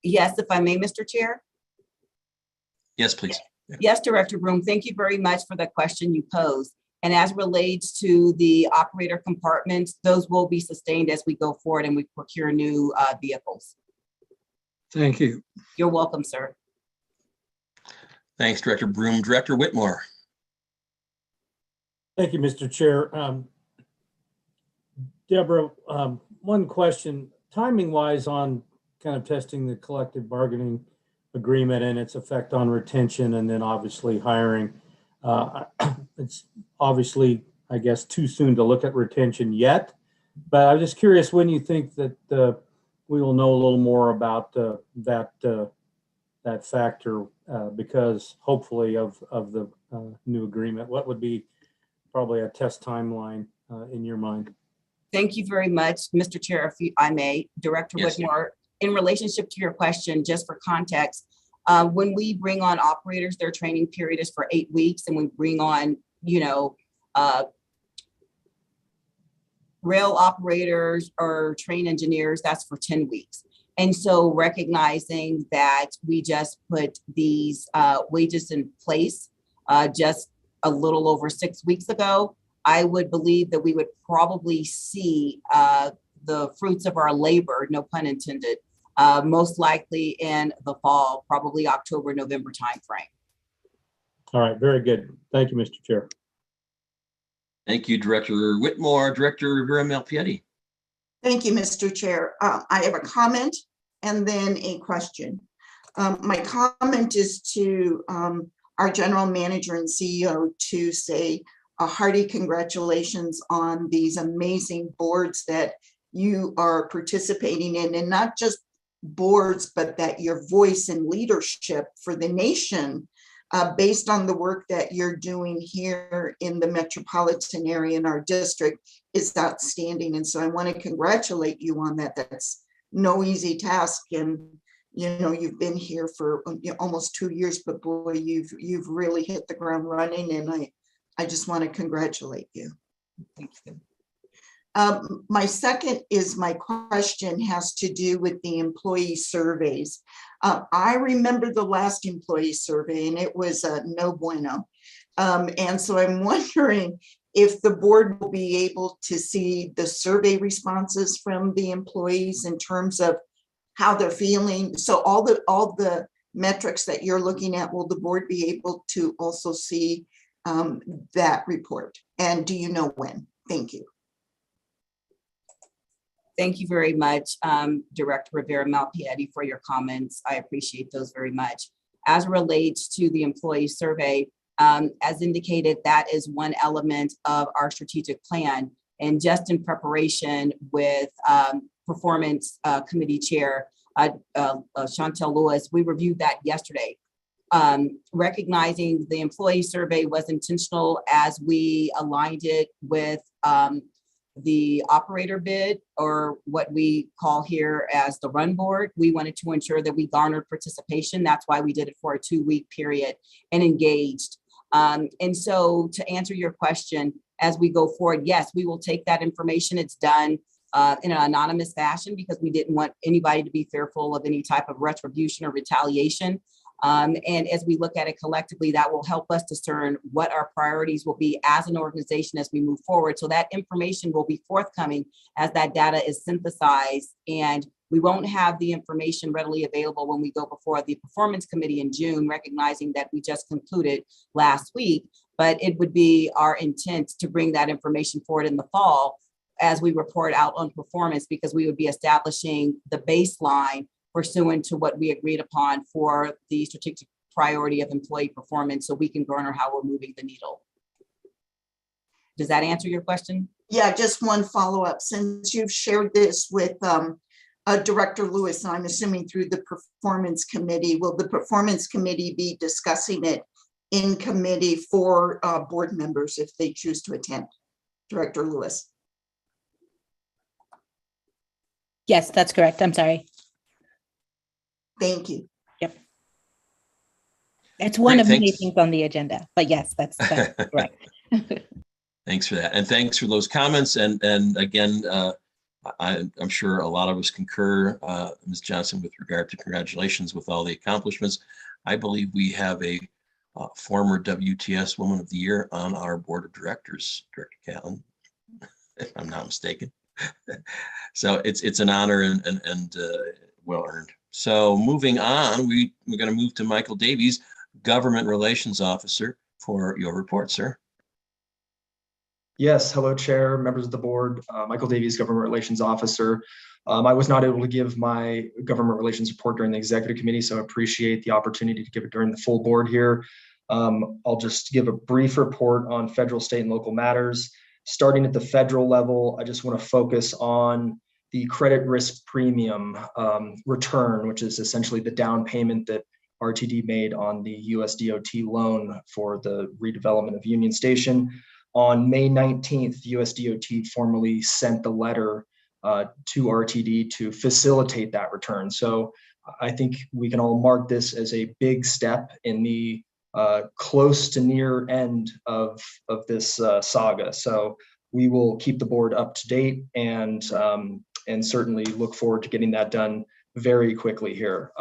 Yes, if I may, Mr. Chair. Yes, please. Yes, Director Broom, thank you very much for the question you posed. And as relates to the operator compartments, those will be sustained as we go forward and we procure new vehicles. Thank you. You're welcome, sir. Thanks, Director Broom. Director Whitmore. Thank you, Mr. Chair. Deborah, one question, timing wise on kind of testing the collective bargaining agreement and its effect on retention and then obviously hiring. It's obviously, I guess, too soon to look at retention yet, but I'm just curious when you think that we will know a little more about that factor because hopefully of the new agreement. What would be probably a test timeline in your mind? Thank you very much, Mr. Chair, if I may. Director Yes, Whitmore, in relationship to your question, just for context, when we bring on operators, their training period is for 8 weeks, and we bring on, rail operators or train engineers, that's for 10 weeks. And so recognizing that we just put these wages in place just a little over 6 weeks ago, I would believe that we would probably see the fruits of our labor, no pun intended, most likely in the fall, probably October, November timeframe. All right, very good. Thank you, Mr. Chair. Thank you, Director Whitmore. Director Rivera Malpietti. Thank you, Mr. Chair. I have a comment and then a question. My comment is to our general manager and CEO to say a hearty congratulations on these amazing boards that you are participating in, and not just boards, but that your voice and leadership for the nation based on the work that you're doing here in the metropolitan area in our district is outstanding. And so I want to congratulate you on that. That's no easy task. And, you've been here for almost 2 years, but boy, you've really hit the ground running. And I just want to congratulate you. Thank you. My second is my question has to do with the employee surveys. I remember the last employee survey and it was no bueno. And so I'm wondering if the board will be able to see the survey responses from the employees in terms of how they're feeling. So all the metrics that you're looking at, will the board be able to also see that report? And do you know when? Thank you. Thank you very much, Director Rivera Malpietti, for your comments. I appreciate those very much. As it relates to the employee survey, as indicated, that is one element of our strategic plan. And just in preparation with Performance Committee Chair Chantel Lewis, we reviewed that yesterday. Recognizing the employee survey was intentional as we aligned it with the operator bid, or what we call here as the run board. We wanted to ensure that we garnered participation. That's why we did it for a 2-week period and engaged. And so to answer your question, as we go forward, yes, we will take that information. It's done in an anonymous fashion because we didn't want anybody to be fearful of any type of retribution or retaliation. And as we look at it collectively, that will help us discern what our priorities will be as an organization as we move forward. So that information will be forthcoming as that data is synthesized, and we won't have the information readily available when we go before the Performance Committee in June, recognizing that we just concluded last week, but it would be our intent to bring that information forward in the fall as we report out on performance, because we would be establishing the baseline pursuant to what we agreed upon for the strategic priority of employee performance, so we can garner how we're moving the needle. Does that answer your question? Yeah, just one follow-up. Since you've shared this with Director Lewis, I'm assuming through the Performance Committee, will the Performance Committee be discussing it in committee for board members if they choose to attend? Director Lewis. Yes, that's correct. I'm sorry. Thank you. Yep. It's one Great, of many thanks. things on the agenda, but yes, that's correct. Thanks for that. And thanks for those comments. And again, I'm sure a lot of us concur, Ms. Johnson, with regard to congratulations with all the accomplishments. I believe we have a former WTS Woman of the Year on our board of directors, Director Catlin, if I'm not mistaken. So it's an honor and well earned. So moving on, we're going to move to Michael Davies, Government Relations Officer, for your report, sir. Yes, hello, Chair, members of the board. Michael Davies, Government Relations Officer. I was not able to give my government relations report during the executive committee, so I appreciate the opportunity to give it during the full board here. I'll just give a brief report on federal, state, and local matters. Starting at the federal level, I just want to focus on the credit risk premium return, which is essentially the down payment that RTD made on the USDOT loan for the redevelopment of Union Station. On May 19th, USDOT formally sent the letter to RTD to facilitate that return. So I think we can all mark this as a big step in the close to near end of this saga. So we will keep the board up to date and certainly look forward to getting that done very quickly here.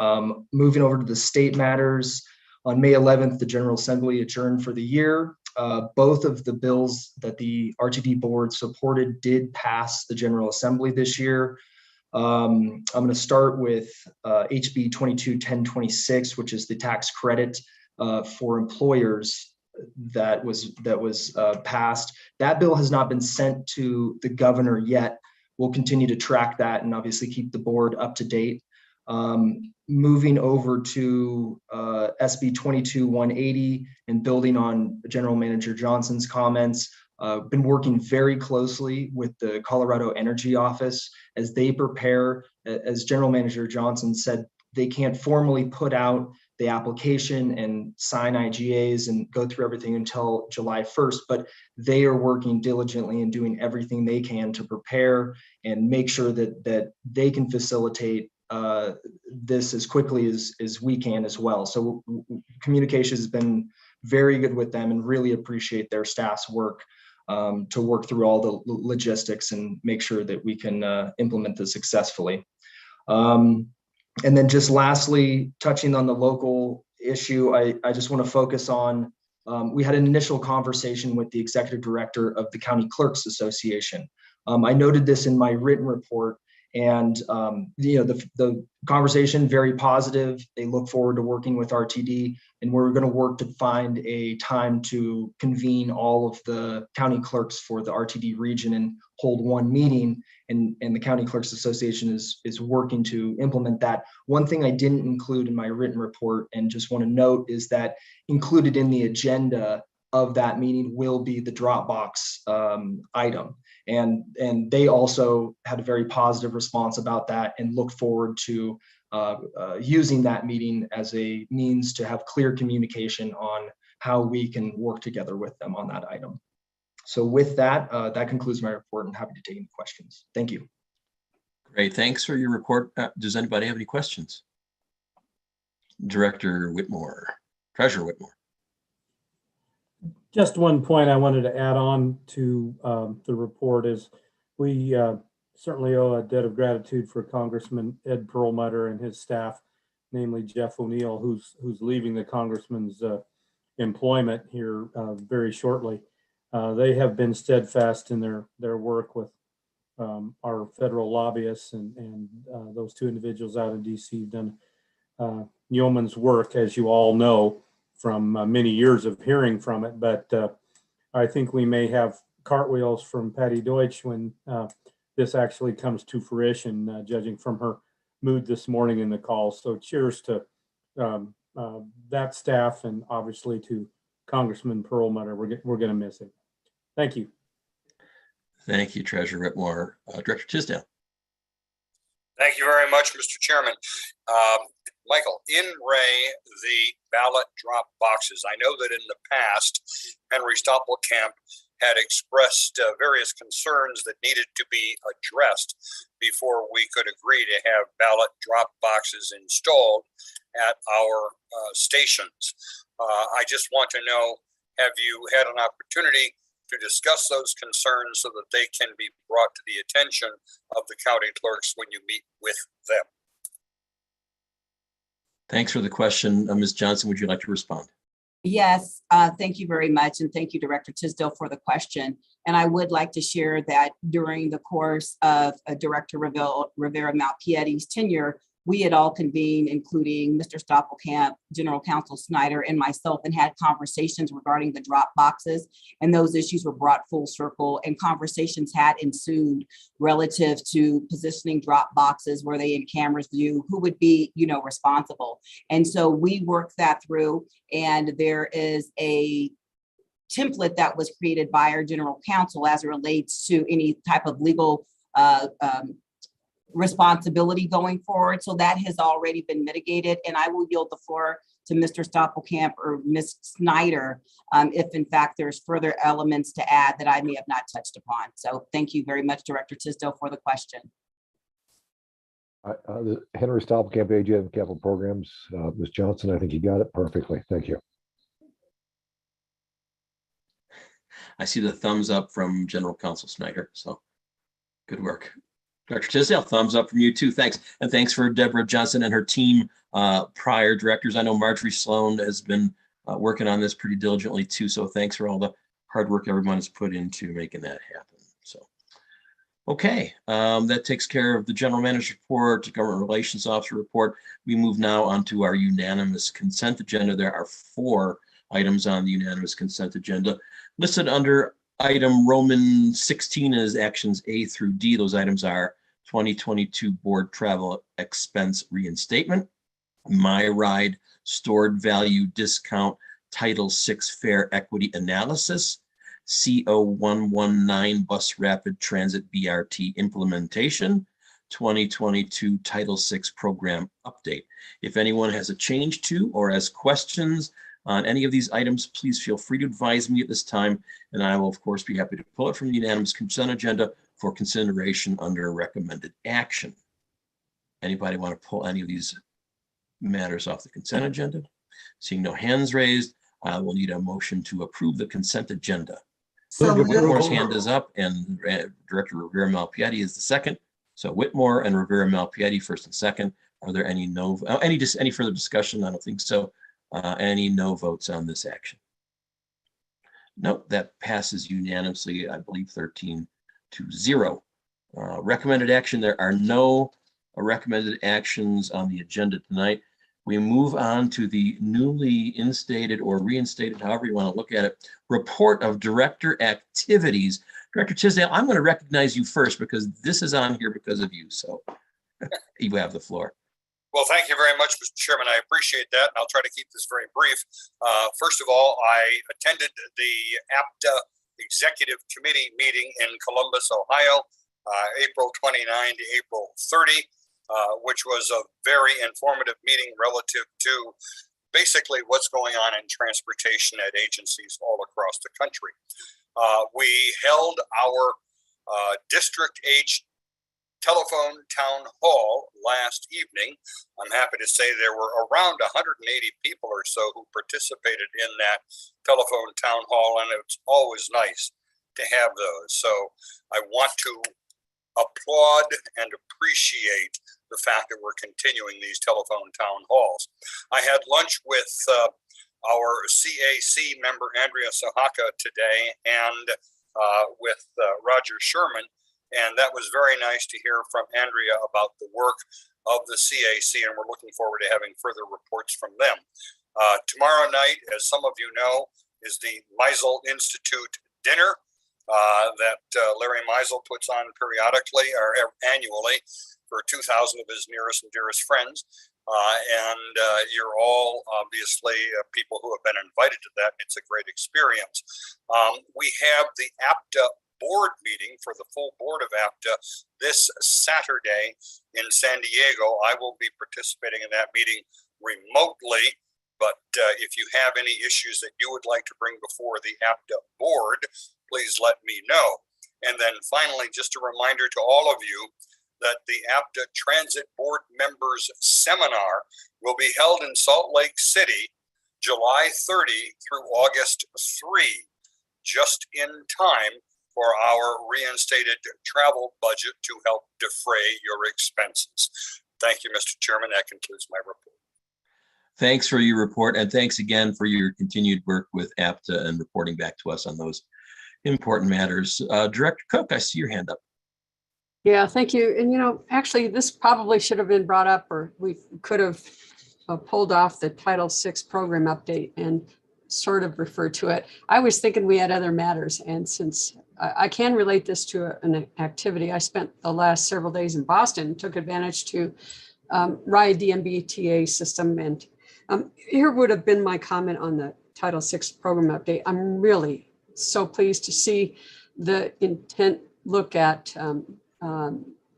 Moving over to the state matters, on May 11th, the General Assembly adjourned for the year. Both of the bills that the RTD board supported did pass the General Assembly this year. I'm going to start with HB 22-1026, which is the tax credit for employers that was passed. That bill has not been sent to the governor yet. We'll continue to track that and obviously keep the board up to date. Moving over to SB 22-180 and building on General Manager Johnson's comments, been working very closely with the Colorado Energy Office as they prepare. As General Manager Johnson said, they can't formally put out the application and sign IGAs and go through everything until July 1st, but they are working diligently and doing everything they can to prepare and make sure that they can facilitate this as quickly as we can as well. So communication has been very good with them and really appreciate their staff's work to work through all the logistics and make sure that we can implement this successfully. And then just lastly, touching on the local issue, I just want to focus on, we had an initial conversation with the executive director of the County Clerks Association. I noted this in my written report, and the conversation very positive. They look forward to working with RTD, and we're going to work to find a time to convene all of the county clerks for the RTD region and hold one meeting. And the County Clerks Association is working to implement that. One thing I didn't include in my written report and just want to note is that included in the agenda of that meeting will be the Dropbox item. And they also had a very positive response about that and look forward to using that meeting as a means to have clear communication on how we can work together with them on that item. So with that, that concludes my report. I'm happy to take any questions. Thank you. Great, thanks for your report. Does anybody have any questions? Director Whitmore, Treasurer Whitmore. Just one point I wanted to add on to the report is we certainly owe a debt of gratitude for Congressman Ed Perlmutter and his staff, namely Jeff O'Neill, who's leaving the congressman's employment here very shortly. They have been steadfast in their work with our federal lobbyists and those two individuals out in DC have done yeoman's work, as you all know, from many years of hearing from it. But I think we may have cartwheels from Patty Deutsch when this actually comes to fruition, judging from her mood this morning in the call. So cheers to that staff and obviously to Congressman Perlmutter. We're going to miss him. Thank you. Thank you, Treasurer Whitmore. Director Tisdale. Thank you very much, Mr. Chairman. Michael, in Ray, the ballot drop boxes, I know that in the past, Henry Stoppelkamp had expressed various concerns that needed to be addressed before we could agree to have ballot drop boxes installed at our stations. I just want to know, have you had an opportunity to discuss those concerns so that they can be brought to the attention of the county clerks when you meet with them? Thanks for the question. Ms. Johnson, would you like to respond? Yes, thank you very much. And thank you, Director Tisdale, for the question. And I would like to share that during the course of Director Rivera-Malpietti's tenure, we had all convened, including Mr. Stoppelkamp, General Counsel Snyder, and myself, and had conversations regarding the drop boxes. And those issues were brought full circle, and conversations had ensued relative to positioning drop boxes, were they in camera's view, who would be, responsible. And so we worked that through, and there is a template that was created by our General Counsel as it relates to any type of legal responsibility going forward. So that has already been mitigated, and I will yield the floor to Mr. Stoppelkamp or Ms. Snyder if in fact there's further elements to add that I may have not touched upon. So thank you very much, Director Tisdale, for the question. Henry Stoppelkamp, AGM Capital Programs. Ms. Johnson, I think you got it perfectly. Thank you. I see the thumbs up from General Counsel Snyder, so good work. Dr. Tisdale, thumbs up from you too. Thanks. And thanks for Deborah Johnson and her team, prior directors. I know Marjorie Sloan has been working on this pretty diligently too. So thanks for all the hard work everyone has put into making that happen. So, okay, that takes care of the General Manager report, Government Relations Officer report. We move now on to our unanimous consent agenda. There are 4 items on the unanimous consent agenda listed under item Roman 16 as actions A through D. Those items are 2022 board travel expense reinstatement, My Ride stored value discount Title VI fare equity analysis, CO119 bus rapid transit BRT implementation, 2022 Title VI program update. If anyone has a change to or has questions on any of these items, please feel free to advise me at this time, and I will of course be happy to pull it from the unanimous consent agenda for consideration under recommended action. Anybody want to pull any of these matters off the consent agenda? Seeing no hands raised, I will need a motion to approve the consent agenda. So Whitmore's hand is up, and Director Rivera Malpiedi is the second. So Whitmore and Rivera Malpiedi first and second. Are there any any further discussion? I don't think so. Any no votes on this action? Nope, that passes unanimously, I believe 13-0. Recommended action, there are no recommended actions on the agenda tonight. We move on to the newly instated or reinstated, however you want to look at it, report of director activities. Director Tisdale, I'm going to recognize you first because this is on here because of you. So you have the floor. Well, thank you very much, Mr. Chairman. I appreciate that, and I'll try to keep this very brief. First of all, I attended the APTA Executive Committee meeting in Columbus, Ohio, April 29 to April 30, which was a very informative meeting relative to basically what's going on in transportation at agencies all across the country. We held our district age telephone town hall last evening. I'm happy to say there were around 180 people or so who participated in that telephone town hall, and it's always nice to have those. So I want to applaud and appreciate the fact that we're continuing these telephone town halls. I had lunch with our CAC member, Andrea Sahaka, today, and with Roger Sherman. And that was very nice to hear from Andrea about the work of the CAC, and we're looking forward to having further reports from them. Tomorrow night, as some of you know, is the Meisel Institute dinner that Larry Meisel puts on periodically or annually for 2,000 of his nearest and dearest friends. And you're all obviously people who have been invited to that. It's a great experience. We have the APTA board meeting for the full board of APTA this Saturday in San Diego. I will be participating in that meeting remotely, but if you have any issues that you would like to bring before the APTA board, please let me know. And then finally, just a reminder to all of you that the APTA Transit Board Members Seminar will be held in Salt Lake City, July 30 through August 3, just in time for our reinstated travel budget to help defray your expenses. Thank you, Mr. Chairman. That concludes my report. Thanks for your report, and thanks again for your continued work with APTA and reporting back to us on those important matters. Director Cook, I see your hand up. Yeah, thank you. And, you know, actually, this probably should have been brought up, or we could have pulled off the Title VI program update and sort of referred to it. I was thinking we had other matters. And since I can relate this to an activity, I spent the last several days in Boston, took advantage to ride the MBTA system. And here would have been my comment on the Title VI program update. I'm really so pleased to see the intent look at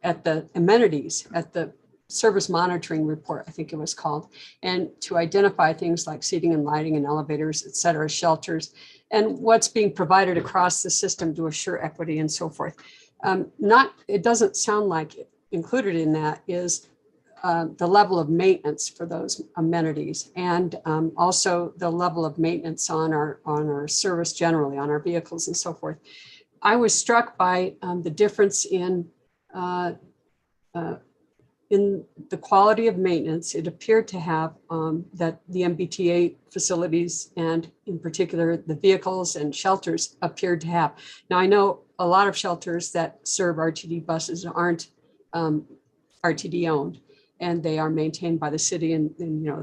at the amenities, at the service monitoring report, I think it was called, and to identify things like seating and lighting and elevators, et cetera, shelters, and what's being provided across the system to assure equity and so forth. It doesn't sound like included in that is the level of maintenance for those amenities, and also the level of maintenance on our service generally, on our vehicles and so forth. I was struck by the difference in the quality of maintenance. It appeared to have that the MBTA facilities, and in particular the vehicles and shelters, appeared to have. Now, I know a lot of shelters that serve RTD buses aren't RTD owned, and they are maintained by the city, and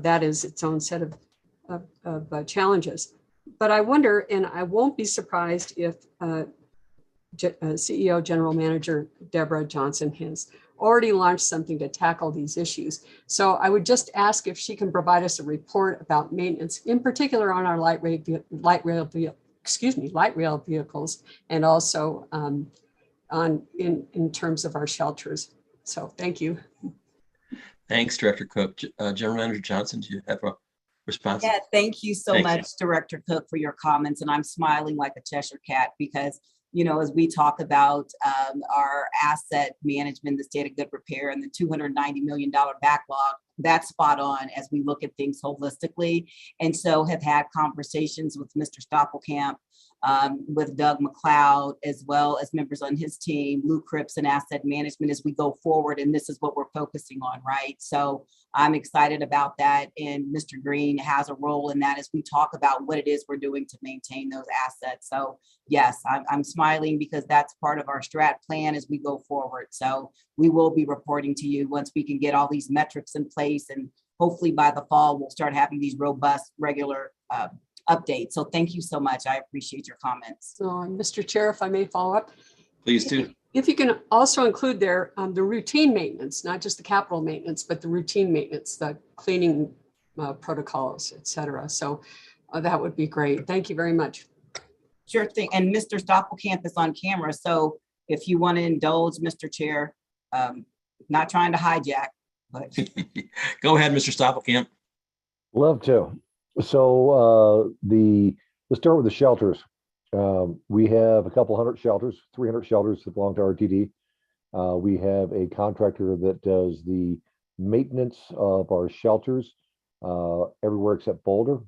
that is its own set of challenges. But I wonder, and I won't be surprised if CEO General Manager Deborah Johnson has already launched something to tackle these issues. So I would just ask if she can provide us a report about maintenance, in particular on our light rail vehicles, and also in terms of our shelters. So thank you. Thanks, Director Cook. General Manager Johnson, do you have a response? Yeah, thank you so Thank much, you. Director Cook, for your comments. And I'm smiling like a Cheshire cat because, as we talk about our asset management, the state of good repair, and the $290 million backlog, that's spot on as we look at things holistically. And so have had conversations with Mr. Stoppelkamp, with Doug McLeod, as well as members on his team, Lou Cripps and asset management, as we go forward. And this is what we're focusing on, right? So I'm excited about that. And Mr. Green has a role in that as we talk about what it is we're doing to maintain those assets. So yes, I'm smiling because that's part of our strat plan as we go forward. So we will be reporting to you once we can get all these metrics in place. And hopefully by the fall, we'll start having these robust, regular updates. So thank you so much. I appreciate your comments. So, Mr. Chair, if I may follow up. Please do. If you can also include there the routine maintenance, not just the capital maintenance, but the routine maintenance, the cleaning protocols, et cetera. So that would be great. Thank you very much. Sure thing. And Mr. Stoppelkamp is on camera. So if you want to indulge, Mr. Chair, not trying to hijack, but. Go ahead, Mr. Stoppelkamp. Love to. So let's start with the shelters. We have a couple hundred shelters, 300 shelters that belong to RTD. We have a contractor that does the maintenance of our shelters everywhere except Boulder.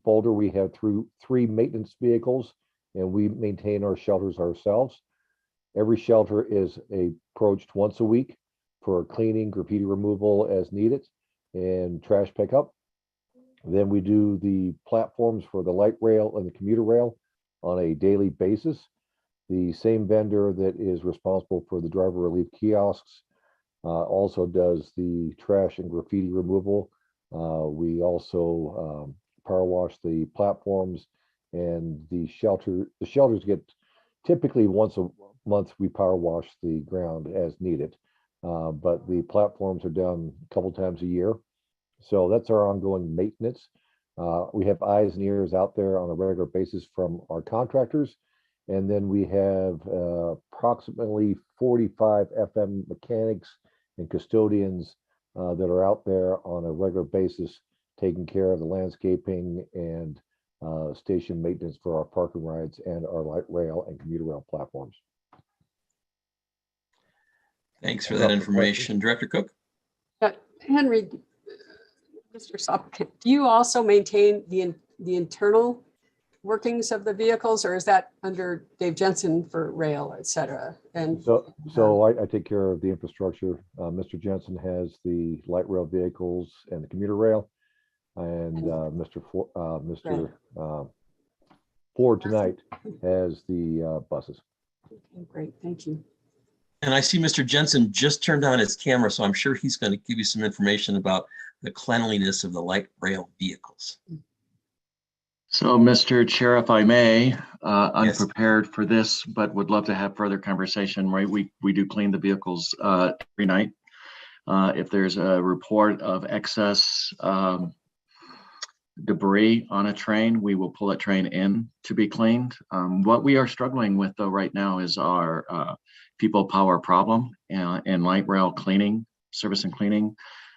Boulder, we have three maintenance vehicles, and we maintain our shelters ourselves. Every shelter is approached once a week for cleaning, graffiti removal as needed, and trash pickup. Then we do the platforms for the light rail and the commuter rail on a daily basis. The same vendor that is responsible for the driver relief kiosks also does the trash and graffiti removal. We also power wash the platforms, and the shelters get typically once a month we power wash the ground as needed. But the platforms are done a couple times a year. So that's our ongoing maintenance. We have eyes and ears out there on a regular basis from our contractors. And then we have approximately 45 FM mechanics and custodians that are out there on a regular basis, taking care of the landscaping and station maintenance for our park and rides and our light rail and commuter rail platforms. Thanks for that information. Director Cook? Henry, Mr. Stoppelkamp, do you also maintain the internal workings of the vehicles, or is that under Dave Jensen for rail, et cetera? And so I take care of the infrastructure. Mr. Jensen has the light rail vehicles and the commuter rail, and Mr. Ford tonight has the buses. Okay, great, thank you. And I see Mr. Jensen just turned on his camera, so I'm sure he's going to give you some information about the cleanliness of the light rail vehicles. So, Mr. Chair, if I may, unprepared for this, but would love to have further conversation, right? We do clean the vehicles every night. If there's a report of excess debris on a train, we will pull that train in to be cleaned. What we are struggling with though right now is our people power problem and light rail cleaning, service and cleaning.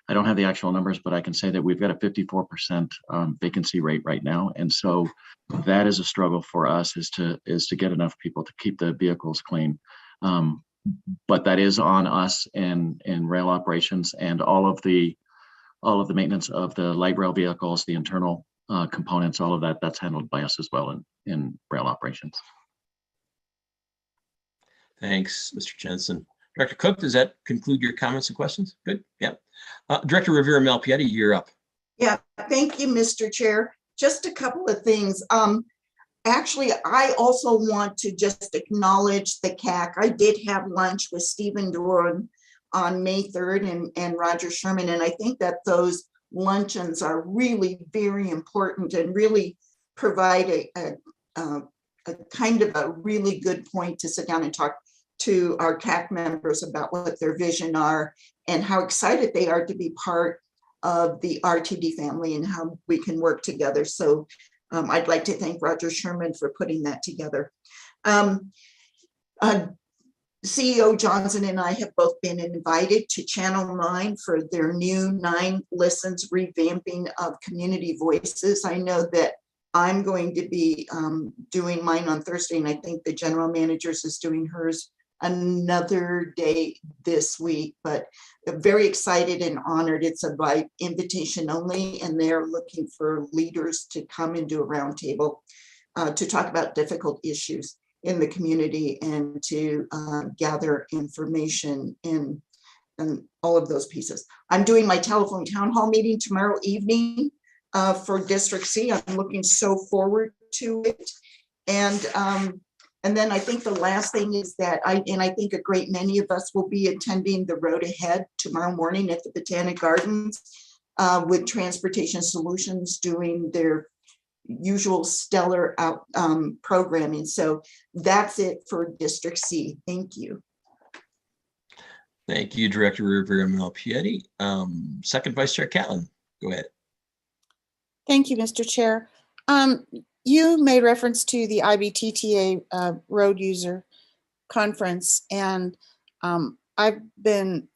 I don't have the actual numbers, but I can say that we've got a 54% vacancy rate right now. And so that is a struggle for us, is to get enough people to keep the vehicles clean. But that is on us in rail operations, and all of the maintenance of the light rail vehicles, the internal components, all of that's handled by us as well in rail operations. Thanks, Mr. Jensen. Director Cook, does that conclude your comments and questions? Good. Yeah. Director Rivera Malpiedi, you're up. Yeah, thank you, Mr. Chair. Just a couple of things. Actually, I also want to just acknowledge the CAC. I did have lunch with Stephen Doran on May 3rd and Roger Sherman, and I think that those luncheons are really very important and really provide a kind of a really good point to sit down and talk to our CAC members about what their vision are and how excited they are to be part of the RTD family and how we can work together. So I'd like to thank Roger Sherman for putting that together. CEO Johnson and I have both been invited to Channel 9 for their new 9 Listens revamping of community voices. I know that I'm going to be doing mine on Thursday, and I think the general managers is doing hers another day this week, but very excited and honored. It's by invitation only, and they're looking for leaders to come and do a roundtable to talk about difficult issues in the community and to gather information and all of those pieces. I'm doing my telephone town hall meeting tomorrow evening for District C. I'm looking so forward to it. And then I think the last thing is that I think a great many of us will be attending the Road Ahead tomorrow morning at the Botanic Gardens with Transportation Solutions doing their usual stellar programming. So that's it for District C. Thank you. Thank you, Director Rivera Malpiedi. Second Vice Chair Catlin, go ahead. Thank you, Mr. Chair. You made reference to the IBTTA road user conference, and I've been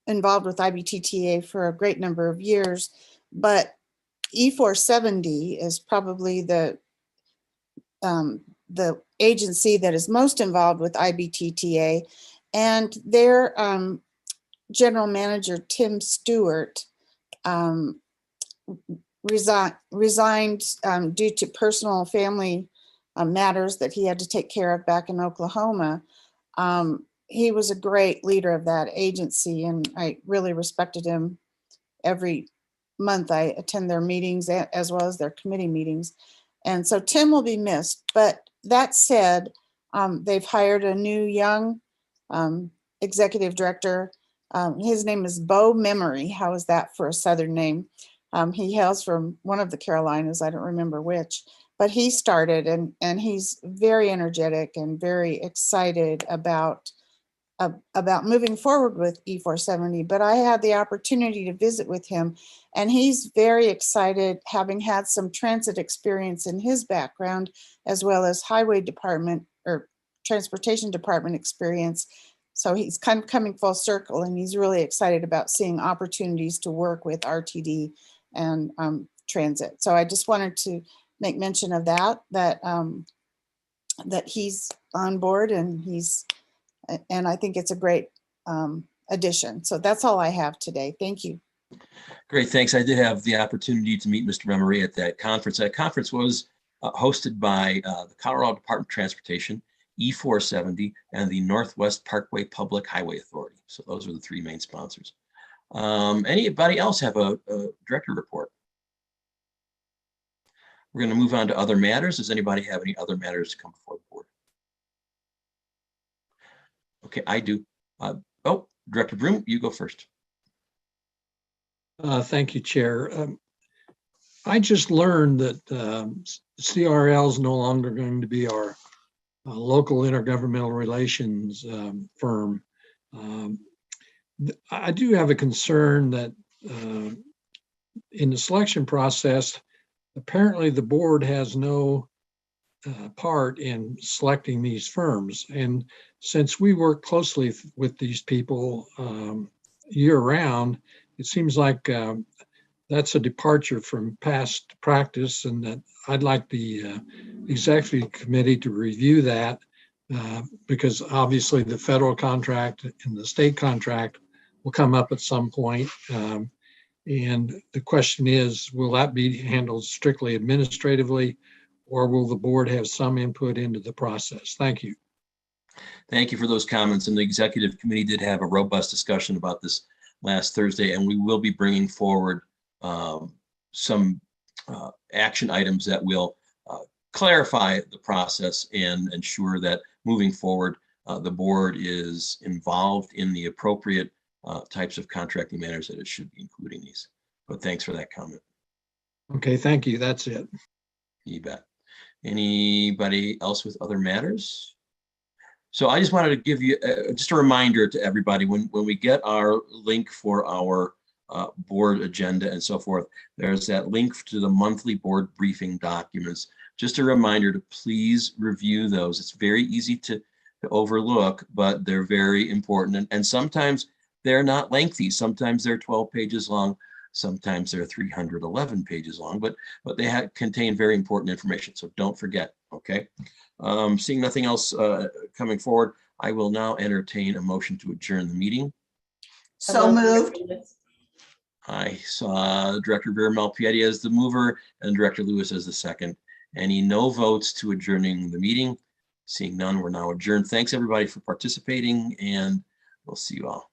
involved with IBTTA for a great number of years, but E470 is probably the agency that is most involved with IBTTA, and their general manager, Tim Stewart, resigned due to personal family matters that he had to take care of back in Oklahoma. He was a great leader of that agency, and I really respected him. Every month I attend their meetings as well as their committee meetings. And so Tim will be missed. But that said, they've hired a new young executive director. His name is Bo Memory. How is that for a Southern name? He hails from one of the Carolinas, I don't remember which, but he started and he's very energetic and very excited about moving forward with E470. But I had the opportunity to visit with him, and he's very excited, having had some transit experience in his background, as well as highway department or transportation department experience. So he's kind of coming full circle, and he's really excited about seeing opportunities to work with RTD and transit. So I just wanted to make mention of that he's on board, and I think it's a great addition. So that's all I have today. Thank you. Great, thanks. I did have the opportunity to meet Mr. Memory at that conference. That conference was hosted by the Colorado Department of Transportation, E470, and the Northwest Parkway Public Highway Authority. So those are the 3 main sponsors. Anybody else have a director report? We're going to move on to other matters. Does anybody have any other matters to come before the board? Okay, I do. Director Broom, you go first. Thank you, Chair. I just learned that CRL is no longer going to be our local intergovernmental relations firm. I do have a concern that in the selection process, apparently the board has no part in selecting these firms. And since we work closely with these people year round, it seems like that's a departure from past practice, and that I'd like the executive committee to review that because obviously the federal contract and the state contract will come up at some point. And the question is, will that be handled strictly administratively, or will the board have some input into the process? Thank you. Thank you for those comments. And the executive committee did have a robust discussion about this last Thursday, and we will be bringing forward some action items that will clarify the process and ensure that moving forward, the board is involved in the appropriate types of contracting matters that it should be including these. But thanks for that comment. Okay, thank you. That's it. You bet. Anybody else with other matters? So I just wanted to give you just a reminder to everybody, when we get our link for our board agenda and so forth, there's that link to the monthly board briefing documents. Just a reminder to please review those. It's very easy to overlook, but they're very important. And sometimes they're not lengthy. Sometimes they're 12 pages long. Sometimes they're 311 pages long, but they contain very important information. So don't forget, okay? Seeing nothing else coming forward, I will now entertain a motion to adjourn the meeting. So moved. I saw Director Vera Malpiedi as the mover and Director Lewis as the second. Any no votes to adjourning the meeting? Seeing none, we're now adjourned. Thanks everybody for participating, and we'll see you all.